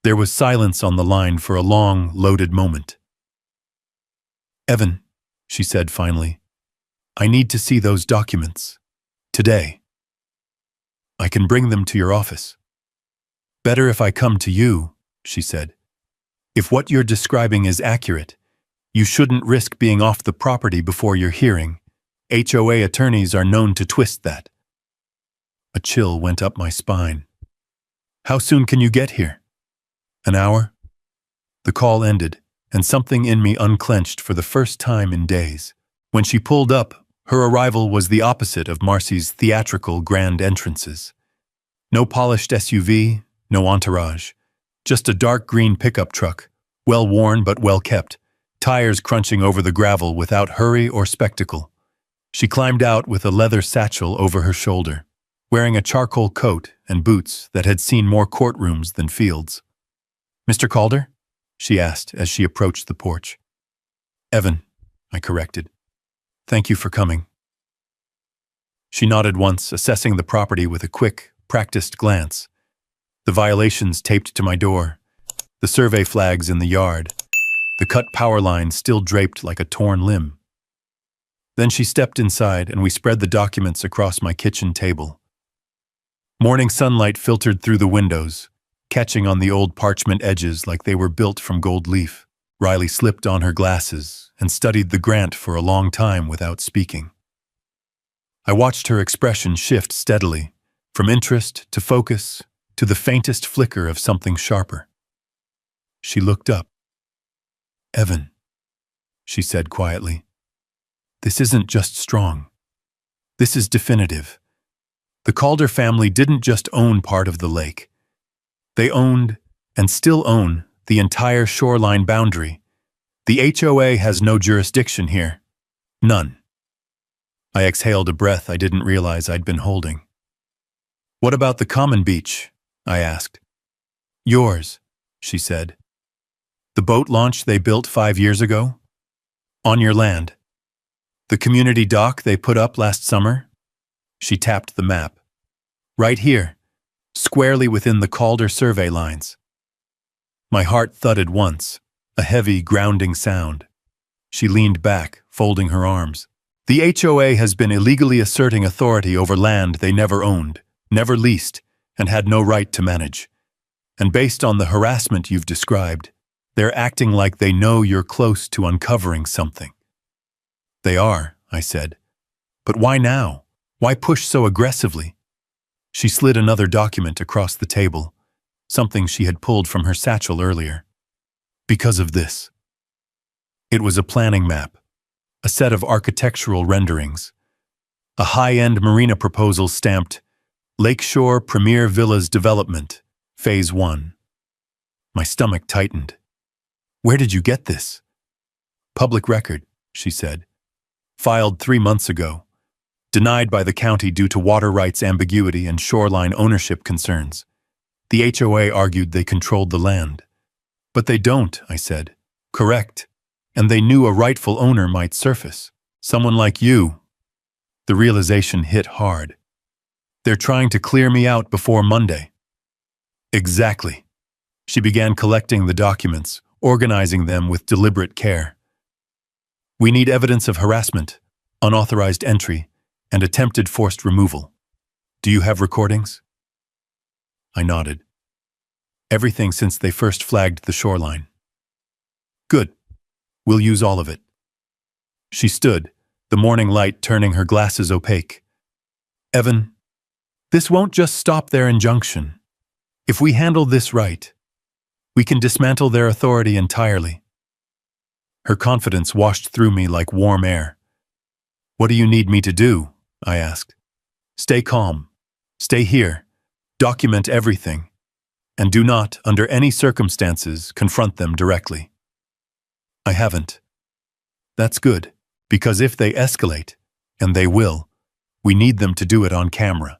There was silence on the line for a long, loaded moment. "Evan," she said finally, "I need to see those documents. Today. I can bring them to your office." "Better if I come to you," she said. "If what you're describing is accurate, you shouldn't risk being off the property before your hearing. HOA attorneys are known to twist that." A chill went up my spine. "How soon can you get here?" "An hour?" The call ended, and something in me unclenched for the first time in days. When she pulled up, her arrival was the opposite of Marcy's theatrical grand entrances. No polished SUV, no entourage. Just a dark green pickup truck, well-worn but well-kept, tires crunching over the gravel without hurry or spectacle. She climbed out with a leather satchel over her shoulder, wearing a charcoal coat and boots that had seen more courtrooms than fields. "Mr. Calder?" she asked as she approached the porch. "Evan," I corrected. "Thank you for coming." She nodded once, assessing the property with a quick, practiced glance. The violations taped to my door, the survey flags in the yard, the cut power line still draped like a torn limb. Then she stepped inside and we spread the documents across my kitchen table. Morning sunlight filtered through the windows, catching on the old parchment edges like they were built from gold leaf. Riley slipped on her glasses and studied the grant for a long time without speaking. I watched her expression shift steadily, from interest to focus to the faintest flicker of something sharper. She looked up. "Evan," she said quietly, "this isn't just strong. This is definitive. The Calder family didn't just own part of the lake. They owned, and still own, the entire shoreline boundary. The HOA has no jurisdiction here. None." I exhaled a breath I didn't realize I'd been holding. "What about the common beach?" I asked. "Yours," she said. "The boat launch they built 5 years ago? On your land. The community dock they put up last summer?" She tapped the map. "Right here, squarely within the Calder survey lines." My heart thudded once, a heavy, grounding sound. She leaned back, folding her arms. The HOA has been illegally asserting authority over land they never owned, never leased, and had no right to manage. And based on the harassment you've described, they're acting like they know you're close to uncovering something. They are, I said. But why now? Why push so aggressively? She slid another document across the table, something she had pulled from her satchel earlier. Because of this. It was a planning map, a set of architectural renderings, a high-end marina proposal stamped Lakeshore Premier Villas Development, Phase 1. My stomach tightened. Where did you get this? Public record, she said. Filed 3 months ago. Denied by the county due to water rights ambiguity and shoreline ownership concerns. The HOA argued they controlled the land. But they don't, I said. Correct. And they knew a rightful owner might surface. Someone like you. The realization hit hard. They're trying to clear me out before Monday. Exactly. She began collecting the documents, organizing them with deliberate care. We need evidence of harassment, unauthorized entry, and attempted forced removal. Do you have recordings? I nodded. Everything since they first flagged the shoreline. Good. We'll use all of it. She stood, the morning light turning her glasses opaque. Evan, this won't just stop their injunction. If we handle this right, we can dismantle their authority entirely. Her confidence washed through me like warm air. What do you need me to do? I asked. Stay calm. Stay here. Document everything. And do not, under any circumstances, confront them directly. I haven't. That's good, because if they escalate, and they will, we need them to do it on camera.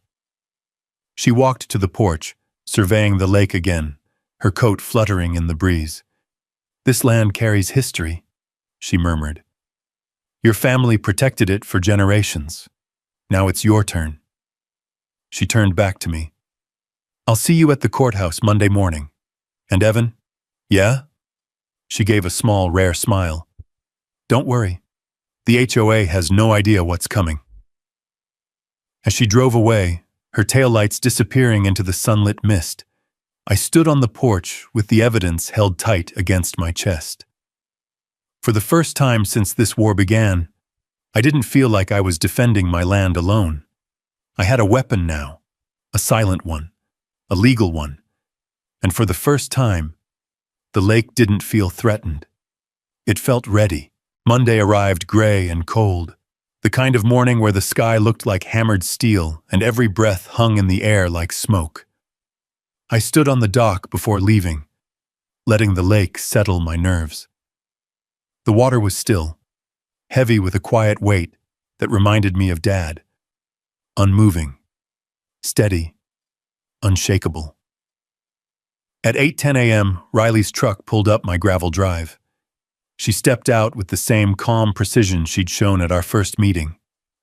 She walked to the porch, surveying the lake again, her coat fluttering in the breeze. This land carries history, she murmured. Your family protected it for generations. Now it's your turn. She turned back to me. I'll see you at the courthouse Monday morning. And Evan? Yeah? She gave a small, rare smile. Don't worry. The HOA has no idea what's coming. As she drove away, her taillights disappearing into the sunlit mist, I stood on the porch with the evidence held tight against my chest. For the first time since this war began, I didn't feel like I was defending my land alone. I had a weapon now, a silent one, a legal one, and for the first time, the lake didn't feel threatened. It felt ready. Monday arrived gray and cold, the kind of morning where the sky looked like hammered steel and every breath hung in the air like smoke. I stood on the dock before leaving, letting the lake settle my nerves. The water was still, heavy with a quiet weight that reminded me of Dad. Unmoving, steady, unshakable. At 8:10 a.m., Riley's truck pulled up my gravel drive. She stepped out with the same calm precision she'd shown at our first meeting,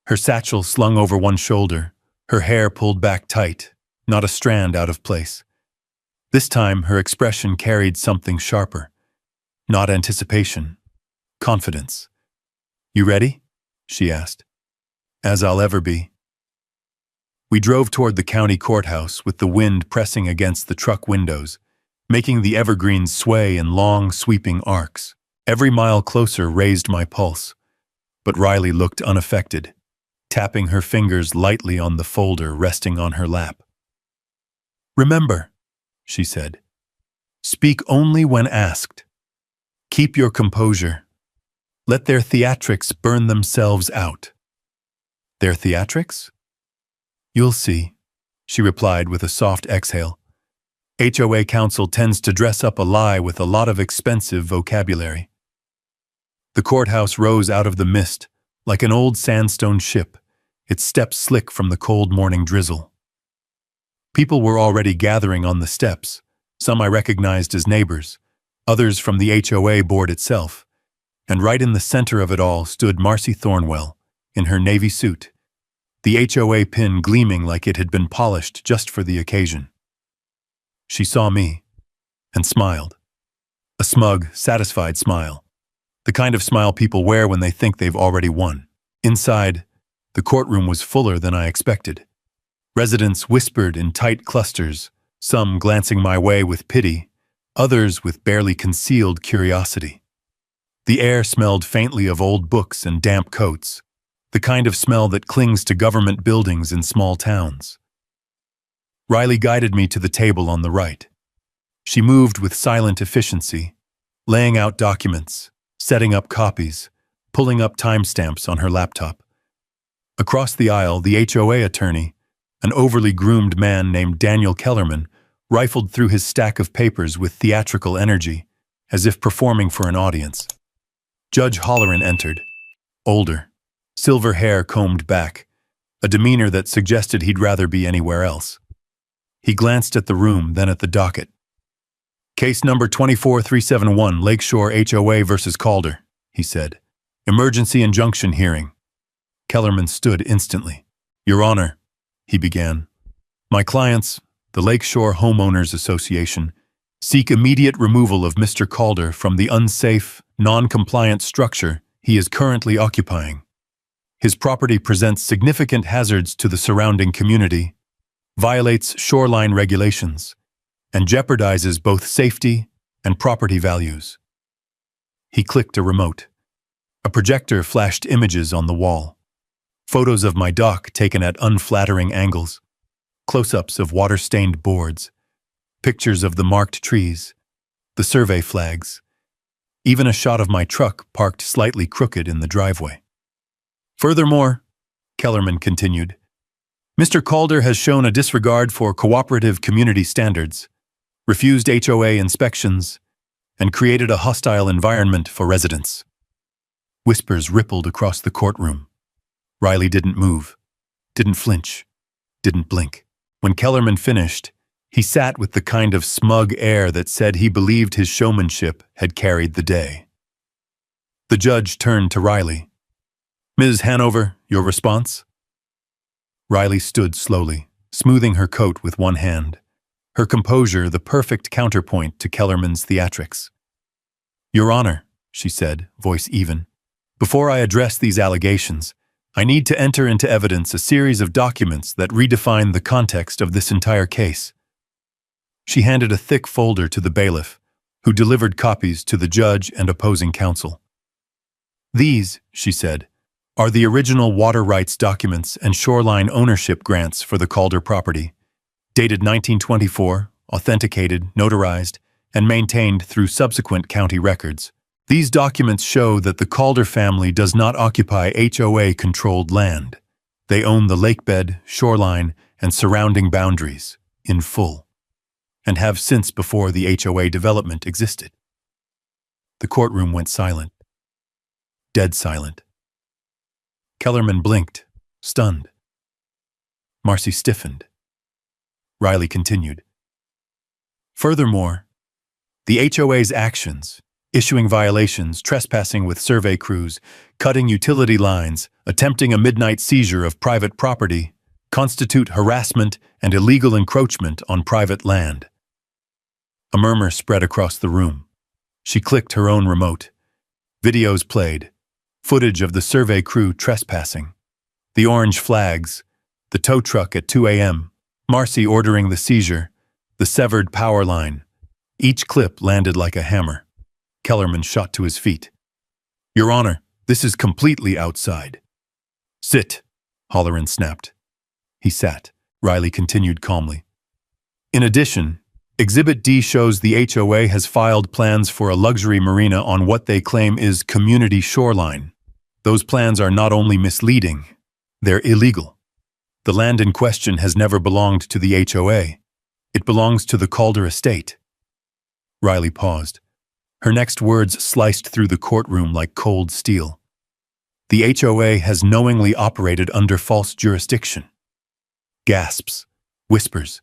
her satchel slung over one shoulder, her hair pulled back tight, not a strand out of place. This time, her expression carried something sharper. Not anticipation, confidence. You ready? She asked. As I'll ever be. We drove toward the county courthouse with the wind pressing against the truck windows, making the evergreens sway in long, sweeping arcs. Every mile closer raised my pulse, but Riley looked unaffected, tapping her fingers lightly on the folder resting on her lap. Remember, she said, speak only when asked. Keep your composure. Let their theatrics burn themselves out. Their theatrics? You'll see, she replied with a soft exhale. HOA counsel tends to dress up a lie with a lot of expensive vocabulary. The courthouse rose out of the mist, like an old sandstone ship, its steps slick from the cold morning drizzle. People were already gathering on the steps, some I recognized as neighbors, others from the HOA board itself, and right in the center of it all stood Marcy Thornwell, in her navy suit, the HOA pin gleaming like it had been polished just for the occasion. She saw me, and smiled. A smug, satisfied smile. the kind of smile people wear when they think they've already won. Inside, the courtroom was fuller than I expected. Residents whispered in tight clusters, some glancing my way with pity, others with barely concealed curiosity. The air smelled faintly of old books and damp coats, the kind of smell that clings to government buildings in small towns. Riley guided me to the table on the right. She moved with silent efficiency, laying out documents, setting up copies, pulling up timestamps on her laptop. Across the aisle, the HOA attorney, an overly groomed man named Daniel Kellerman, rifled through his stack of papers with theatrical energy, as if performing for an audience. Judge Holleran entered, older, silver hair combed back, a demeanor that suggested he'd rather be anywhere else. He glanced at the room, then at the docket. Case number 24371, Lakeshore HOA versus Calder, he said. Emergency injunction hearing. Kellerman stood instantly. Your Honor, he began. My clients, the Lakeshore Homeowners Association, seek immediate removal of Mr. Calder from the unsafe, non-compliant structure he is currently occupying. His property presents significant hazards to the surrounding community, violates shoreline regulations, and jeopardizes both safety and property values. He clicked a remote. A projector flashed images on the wall. Photos of my dock taken at unflattering angles, close-ups of water-stained boards, pictures of the marked trees, the survey flags, even a shot of my truck parked slightly crooked in the driveway. Furthermore, Kellerman continued, Mr. Calder has shown a disregard for cooperative community standards, refused HOA inspections, and created a hostile environment for residents. Whispers rippled across the courtroom. Riley didn't move, didn't flinch, didn't blink. When Kellerman finished, he sat with the kind of smug air that said he believed his showmanship had carried the day. The judge turned to Riley. Ms. Hanover, your response? Riley stood slowly, smoothing her coat with one hand, her composure the perfect counterpoint to Kellerman's theatrics. Your Honor, she said, voice even, before I address these allegations, I need to enter into evidence a series of documents that redefine the context of this entire case. She handed a thick folder to the bailiff, who delivered copies to the judge and opposing counsel. These, she said, are the original water rights documents and shoreline ownership grants for the Calder property, dated 1924, authenticated, notarized, and maintained through subsequent county records. These documents show that the Calder family does not occupy HOA-controlled land. They own the lakebed, shoreline, and surrounding boundaries, in full, and have since before the HOA development existed. The courtroom went silent. Dead silent. Kellerman blinked, stunned. Marcy stiffened. Riley continued. Furthermore, the HOA's actions, issuing violations, trespassing with survey crews, cutting utility lines, attempting a midnight seizure of private property, constitute harassment and illegal encroachment on private land. A murmur spread across the room. She clicked her own remote. Videos played. Footage of the survey crew trespassing. The orange flags. The tow truck at 2 a.m. Marcy ordering the seizure. The severed power line. Each clip landed like a hammer. Kellerman shot to his feet. Your Honor, this is completely outside. Sit, Holleran snapped. He sat. Riley continued calmly. In addition, Exhibit D shows the HOA has filed plans for a luxury marina on what they claim is community shoreline. Those plans are not only misleading, they're illegal. The land in question has never belonged to the HOA. It belongs to the Calder estate. Riley paused. Her next words sliced through the courtroom like cold steel. The HOA has knowingly operated under false jurisdiction. Gasps, whispers,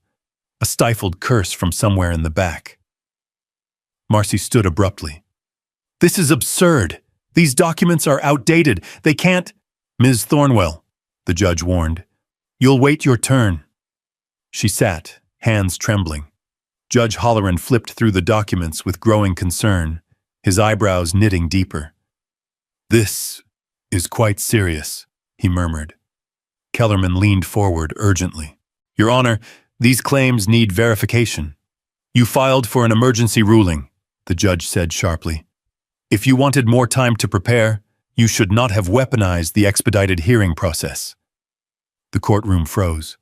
a stifled curse from somewhere in the back. Marcy stood abruptly. This is absurd. These documents are outdated. They can't— Ms. Thornwell, the judge warned. You'll wait your turn. She sat, hands trembling. Judge Holleran flipped through the documents with growing concern, his eyebrows knitting deeper. This is quite serious, he murmured. Kellerman leaned forward urgently. Your Honor, these claims need verification. You filed for an emergency ruling, the judge said sharply. If you wanted more time to prepare, you should not have weaponized the expedited hearing process. The courtroom froze.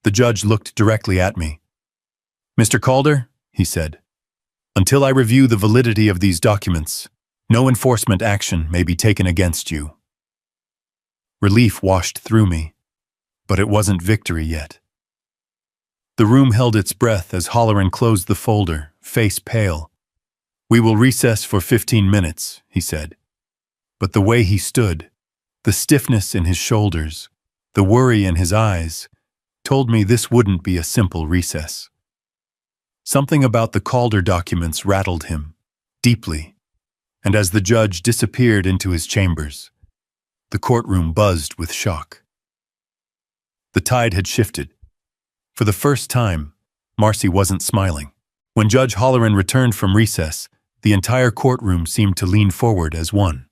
The judge looked directly at me. Mr. Calder, he said, until I review the validity of these documents, no enforcement action may be taken against you. Relief washed through me, but it wasn't victory yet. The room held its breath as Holleran closed the folder, face pale. We will recess for 15 minutes, he said. But the way he stood, the stiffness in his shoulders, the worry in his eyes, told me this wouldn't be a simple recess. Something about the Calder documents rattled him, deeply, and as the judge disappeared into his chambers, the courtroom buzzed with shock. The tide had shifted. For the first time, Marcy wasn't smiling. When Judge Holleran returned from recess, the entire courtroom seemed to lean forward as one.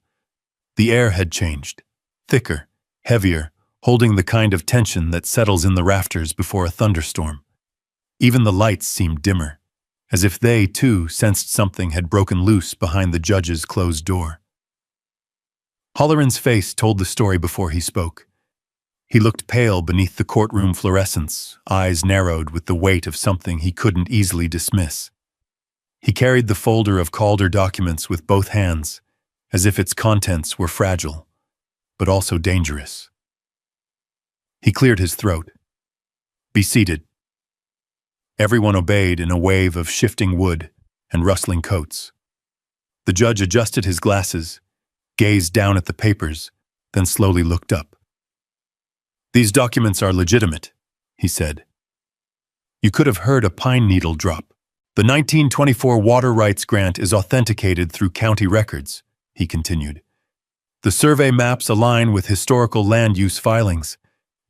The air had changed, thicker, heavier, holding the kind of tension that settles in the rafters before a thunderstorm. Even the lights seemed dimmer, as if they, too, sensed something had broken loose behind the judge's closed door. Holleran's face told the story before he spoke. He looked pale beneath the courtroom fluorescence, eyes narrowed with the weight of something he couldn't easily dismiss. He carried the folder of Calder documents with both hands, as if its contents were fragile, but also dangerous. He cleared his throat. Be seated. Everyone obeyed in a wave of shifting wood and rustling coats. The judge adjusted his glasses, gazed down at the papers, then slowly looked up. These documents are legitimate, he said. You could have heard a pine needle drop. The 1924 water rights grant is authenticated through county records, he continued. The survey maps align with historical land use filings,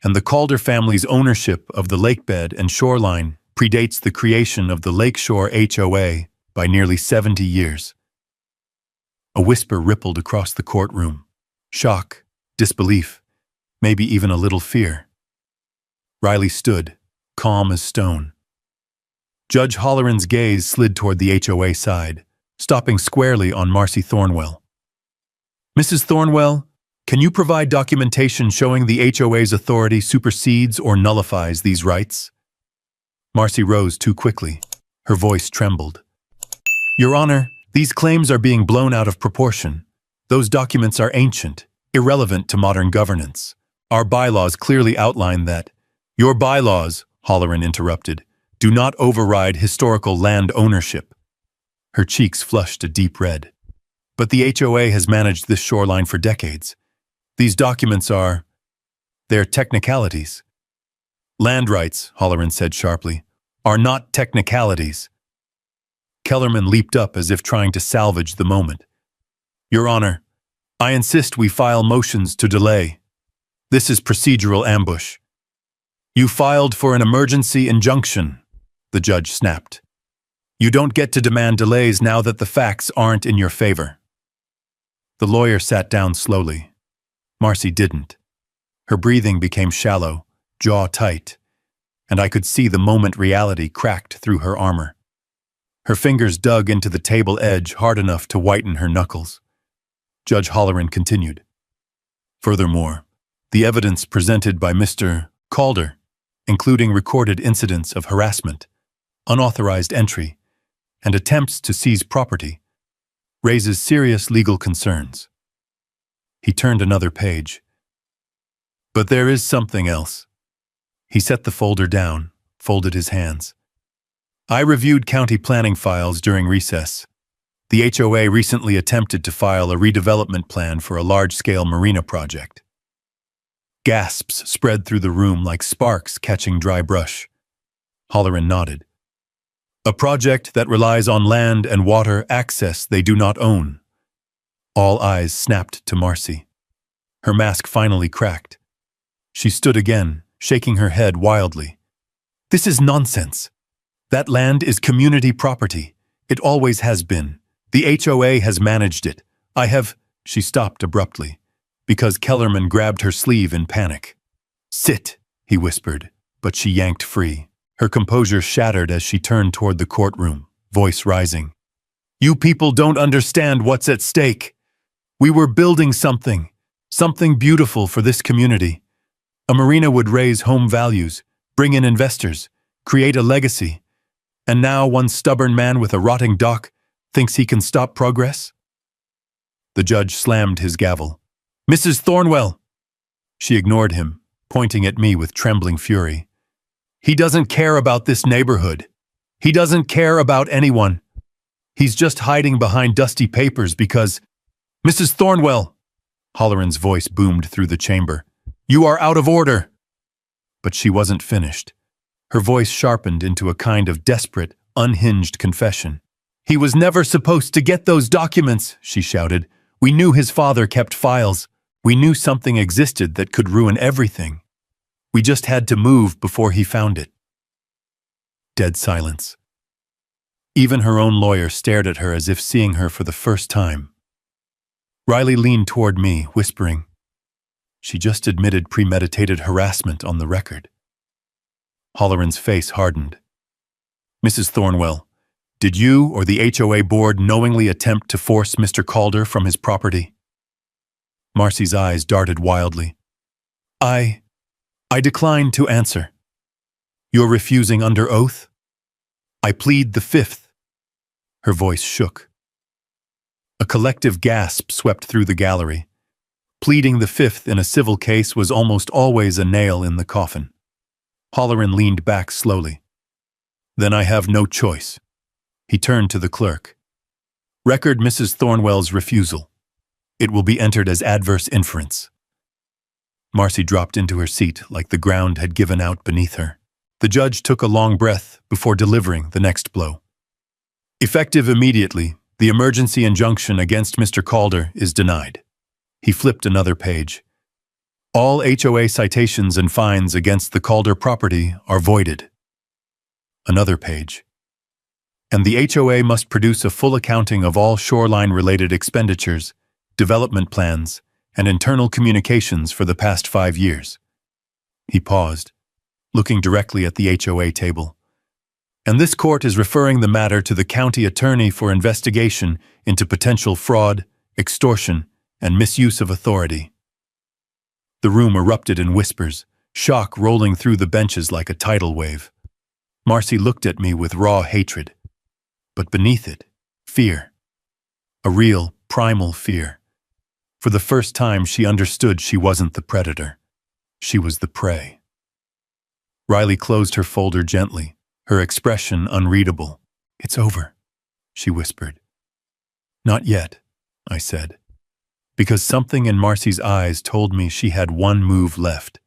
and the Calder family's ownership of the lakebed and shoreline predates the creation of the Lakeshore HOA by nearly 70 years. A whisper rippled across the courtroom. Shock, disbelief, maybe even a little fear. Riley stood, calm as stone. Judge Holleran's gaze slid toward the HOA side, stopping squarely on Marcy Thornwell. Mrs. Thornwell, can you provide documentation showing the HOA's authority supersedes or nullifies these rights? Marcy rose too quickly. Her voice trembled. Your Honor, these claims are being blown out of proportion. Those documents are ancient, irrelevant to modern governance. Our bylaws clearly outline that. Your bylaws, Holleran interrupted, do not override historical land ownership. Her cheeks flushed a deep red. But the HOA has managed this shoreline for decades. These documents are... they're technicalities. Land rights, Holleran said sharply, are not technicalities. Kellerman leaped up as if trying to salvage the moment. Your Honor, I insist we file motions to delay. This is procedural ambush. You filed for an emergency injunction, the judge snapped. You don't get to demand delays now that the facts aren't in your favor. The lawyer sat down slowly. Marcy didn't. Her breathing became shallow, jaw tight, and I could see the moment reality cracked through her armor. Her fingers dug into the table edge hard enough to whiten her knuckles. Judge Holleran continued. Furthermore, the evidence presented by Mr. Calder, including recorded incidents of harassment, unauthorized entry, and attempts to seize property, raises serious legal concerns. He turned another page. But there is something else. He set the folder down, folded his hands. I reviewed county planning files during recess. The HOA recently attempted to file a redevelopment plan for a large-scale marina project. Gasps spread through the room like sparks catching dry brush. Holleran nodded. A project that relies on land and water access they do not own. All eyes snapped to Marcy. Her mask finally cracked. She stood again, shaking her head wildly. This is nonsense. That land is community property. It always has been. The HOA has managed it. She stopped abruptly, because Kellerman grabbed her sleeve in panic. "Sit," he whispered, but she yanked free. Her composure shattered as she turned toward the courtroom, voice rising. "You people don't understand what's at stake. We were building something beautiful for this community. A marina would raise home values, bring in investors, create a legacy. And now one stubborn man with a rotting dock thinks he can stop progress?" The judge slammed his gavel. "Mrs. Thornwell!" She ignored him, pointing at me with trembling fury. "He doesn't care about this neighborhood. He doesn't care about anyone. He's just hiding behind dusty papers because—" "Mrs. Thornwell!" Holloran's voice boomed through the chamber. "You are out of order!" But she wasn't finished. Her voice sharpened into a kind of desperate, unhinged confession. "He was never supposed to get those documents," she shouted. "We knew his father kept files. We knew something existed that could ruin everything. We just had to move before he found it." Dead silence. Even her own lawyer stared at her as if seeing her for the first time. Riley leaned toward me, whispering, "She just admitted premeditated harassment on the record." Holloran's face hardened. "Mrs. Thornwell, did you or the HOA board knowingly attempt to force Mr. Calder from his property?" Marcy's eyes darted wildly. I decline to answer." "You're refusing under oath?" "I plead the fifth." Her voice shook. A collective gasp swept through the gallery. Pleading the fifth in a civil case was almost always a nail in the coffin. Holloran leaned back slowly. "Then I have no choice." He turned to the clerk. "Record Mrs. Thornwell's refusal. It will be entered as adverse inference." Marcy dropped into her seat like the ground had given out beneath her. The judge took a long breath before delivering the next blow. "Effective immediately, the emergency injunction against Mr. Calder is denied." He flipped another page. "All HOA citations and fines against the Calder property are voided." Another page. "And the HOA must produce a full accounting of all shoreline-related expenditures, development plans, and internal communications for the past 5 years." He paused, looking directly at the HOA table. "And this court is referring the matter to the county attorney for investigation into potential fraud, extortion, and misuse of authority." The room erupted in whispers, shock rolling through the benches like a tidal wave. Marcy looked at me with raw hatred. But beneath it, fear. A real, primal fear. For the first time, she understood she wasn't the predator. She was the prey. Riley closed her folder gently, her expression unreadable. "It's over," she whispered. "Not yet," I said, because something in Marcy's eyes told me she had one move left,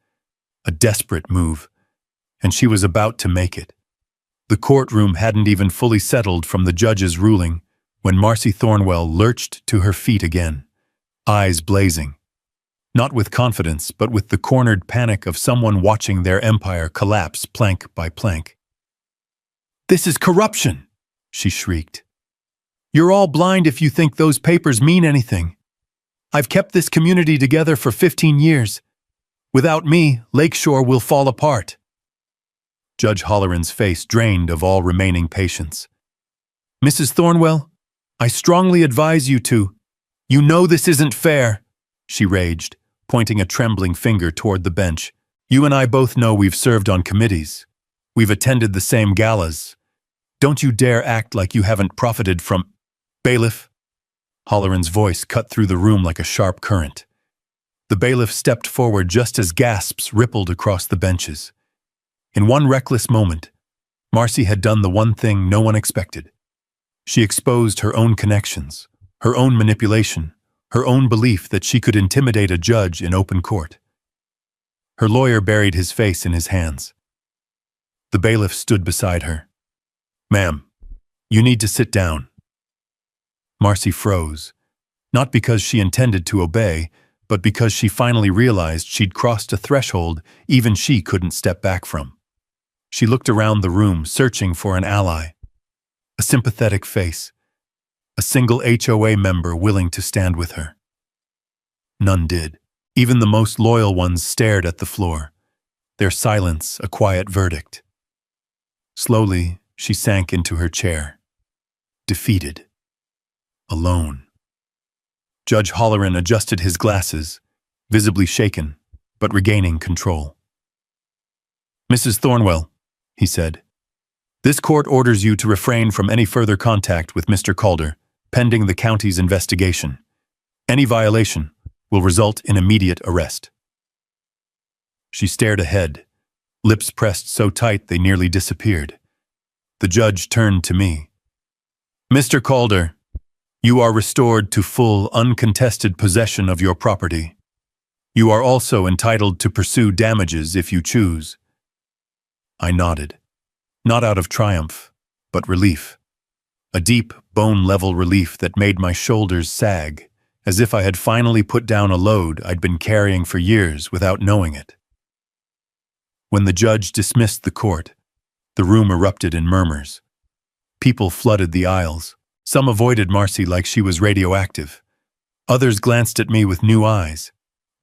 a desperate move, and she was about to make it. The courtroom hadn't even fully settled from the judge's ruling when Marcy Thornwell lurched to her feet again, eyes blazing. Not with confidence, but with the cornered panic of someone watching their empire collapse plank by plank. "This is corruption!" she shrieked. "You're all blind if you think those papers mean anything. I've kept this community together for 15 years. Without me, Lakeshore will fall apart." Judge Holloran's face drained of all remaining patience. "Mrs. Thornwell, I strongly advise you to. You know this isn't fair," she raged, pointing a trembling finger toward the bench. "You and I both know we've served on committees. We've attended the same galas. Don't you dare act like you haven't profited from—" "Bailiff!" Holloran's voice cut through the room like a sharp current. The bailiff stepped forward just as gasps rippled across the benches. In one reckless moment, Marcy had done the one thing no one expected. She exposed her own connections, her own manipulation, her own belief that she could intimidate a judge in open court. Her lawyer buried his face in his hands. The bailiff stood beside her. "Ma'am, you need to sit down." Marcy froze, not because she intended to obey, but because she finally realized she'd crossed a threshold even she couldn't step back from. She looked around the room, searching for an ally, a sympathetic face, a single HOA member willing to stand with her. None did. Even the most loyal ones stared at the floor, their silence a quiet verdict. Slowly, she sank into her chair. Defeated. Alone. Judge Holleran adjusted his glasses, visibly shaken, but regaining control. "Mrs. Thornwell," he said, "this court orders you to refrain from any further contact with Mr. Calder, pending the county's investigation. Any violation will result in immediate arrest." She stared ahead, lips pressed so tight they nearly disappeared. The judge turned to me. "Mr. Calder, you are restored to full, uncontested possession of your property. You are also entitled to pursue damages if you choose." I nodded, not out of triumph, but relief. A deep, bone-level relief that made my shoulders sag, as if I had finally put down a load I'd been carrying for years without knowing it. When the judge dismissed the court, the room erupted in murmurs. People flooded the aisles. Some avoided Marcy like she was radioactive. Others glanced at me with new eyes,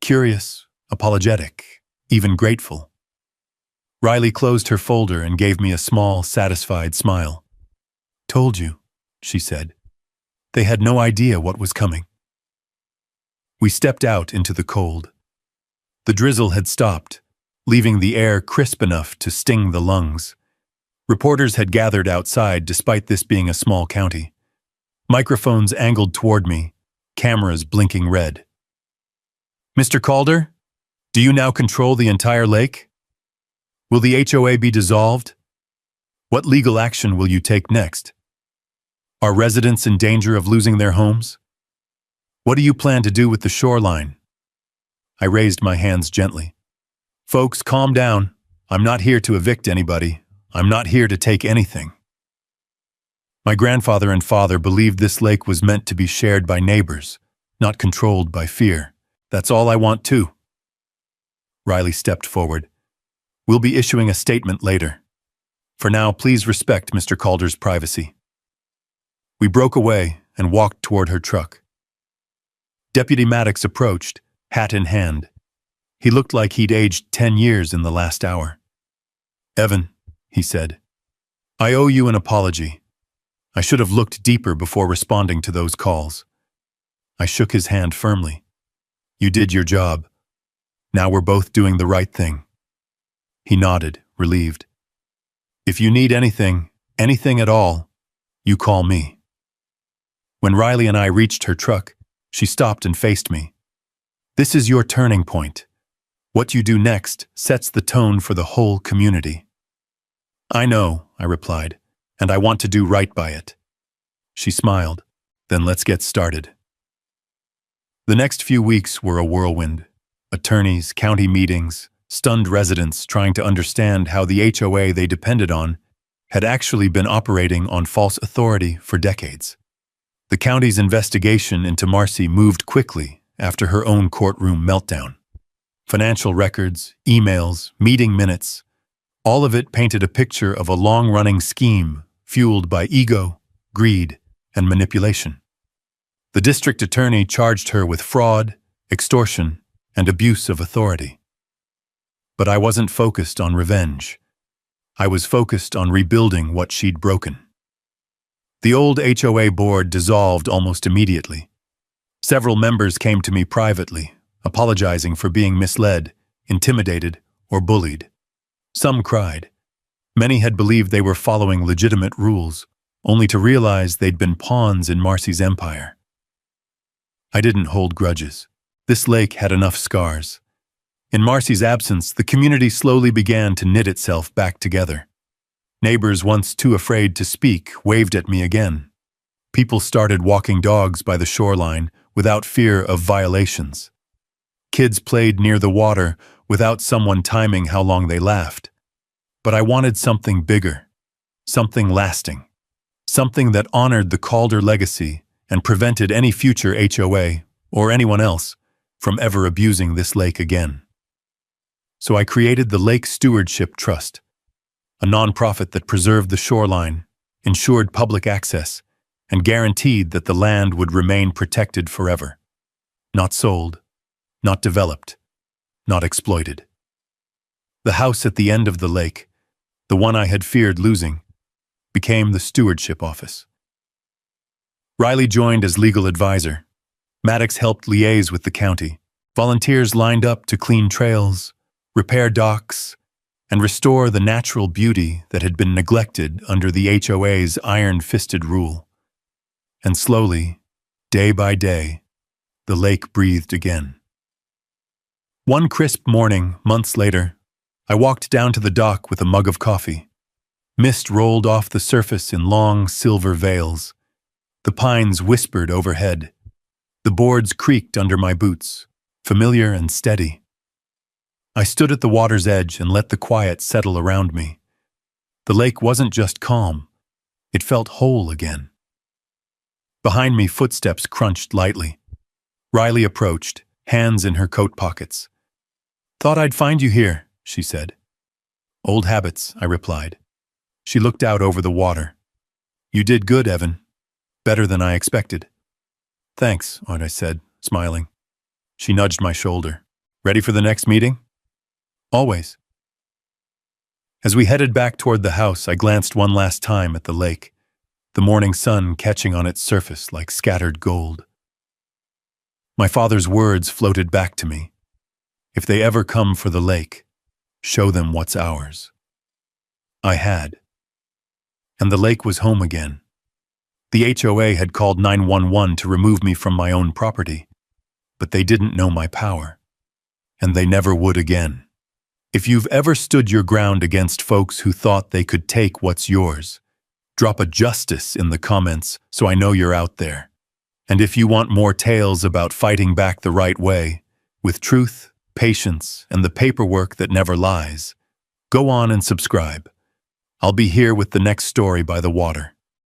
curious, apologetic, even grateful. Riley closed her folder and gave me a small, satisfied smile. "Told you," she said. "They had no idea what was coming." We stepped out into the cold. The drizzle had stopped, leaving the air crisp enough to sting the lungs. Reporters had gathered outside despite this being a small county. Microphones angled toward me, cameras blinking red. "Mr. Calder, do you now control the entire lake? Will the HOA be dissolved? What legal action will you take next? Are residents in danger of losing their homes? What do you plan to do with the shoreline?" I raised my hands gently. "Folks, calm down. I'm not here to evict anybody. I'm not here to take anything." My grandfather and father believed this lake was meant to be shared by neighbors, not controlled by fear. That's all I want too. Riley stepped forward. "We'll be issuing a statement later. For now, please respect Mr. Calder's privacy." We broke away and walked toward her truck. Deputy Maddox approached, hat in hand. He looked like he'd aged 10 years in the last hour. "Evan," he said, "I owe you an apology. I should have looked deeper before responding to those calls." I shook his hand firmly. "You did your job. Now we're both doing the right thing." He nodded, relieved. "If you need anything at all, you call me." When Riley and I reached her truck, she stopped and faced me. "This is your turning point. What you do next sets the tone for the whole community." "I know," I replied, "and I want to do right by it." She smiled. "Then let's get started." The next few weeks were a whirlwind. Attorneys, county meetings, stunned residents trying to understand how the HOA they depended on had actually been operating on false authority for decades. The county's investigation into Marcy moved quickly after her own courtroom meltdown. Financial records, emails, meeting minutes, all of it painted a picture of a long-running scheme fueled by ego, greed, and manipulation. The district attorney charged her with fraud, extortion, and abuse of authority. But I wasn't focused on revenge. I was focused on rebuilding what she'd broken. The old HOA board dissolved almost immediately. Several members came to me privately, apologizing for being misled, intimidated, or bullied. Some cried. Many had believed they were following legitimate rules, only to realize they'd been pawns in Marcy's empire. I didn't hold grudges. This lake had enough scars. In Marcy's absence, the community slowly began to knit itself back together. Neighbors once too afraid to speak waved at me again. People started walking dogs by the shoreline without fear of violations. Kids played near the water without someone timing how long they laughed. But I wanted something bigger, something lasting, something that honored the Calder legacy and prevented any future HOA, or anyone else, from ever abusing this lake again. So I created the Lake Stewardship Trust, a nonprofit that preserved the shoreline, ensured public access, and guaranteed that the land would remain protected forever. Not sold, not developed, not exploited. The house at the end of the lake, the one I had feared losing, became the stewardship office. Riley joined as legal advisor. Maddox helped liaise with the county. Volunteers lined up to clean trails, repair docks, and restore the natural beauty that had been neglected under the HOA's iron-fisted rule. And slowly, day by day, the lake breathed again. One crisp morning, months later, I walked down to the dock with a mug of coffee. Mist rolled off the surface in long silver veils. The pines whispered overhead. The boards creaked under my boots, familiar and steady. I stood at the water's edge and let the quiet settle around me. The lake wasn't just calm, it felt whole again. Behind me, footsteps crunched lightly. Riley approached, hands in her coat pockets. "Thought I'd find you here," she said. "Old habits," I replied. She looked out over the water. "You did good, Evan. Better than I expected." "Thanks," I said, smiling. She nudged my shoulder. "Ready for the next meeting?" "Always." As we headed back toward the house, I glanced one last time at the lake, the morning sun catching on its surface like scattered gold. My father's words floated back to me. If they ever come for the lake, show them what's ours. I had. And the lake was home again. The HOA had called 911 to remove me from my own property, but they didn't know my power. And they never would again. If you've ever stood your ground against folks who thought they could take what's yours, drop a justice in the comments so I know you're out there. And if you want more tales about fighting back the right way, with truth, patience, and the paperwork that never lies, go on and subscribe. I'll be here with the next story by the water.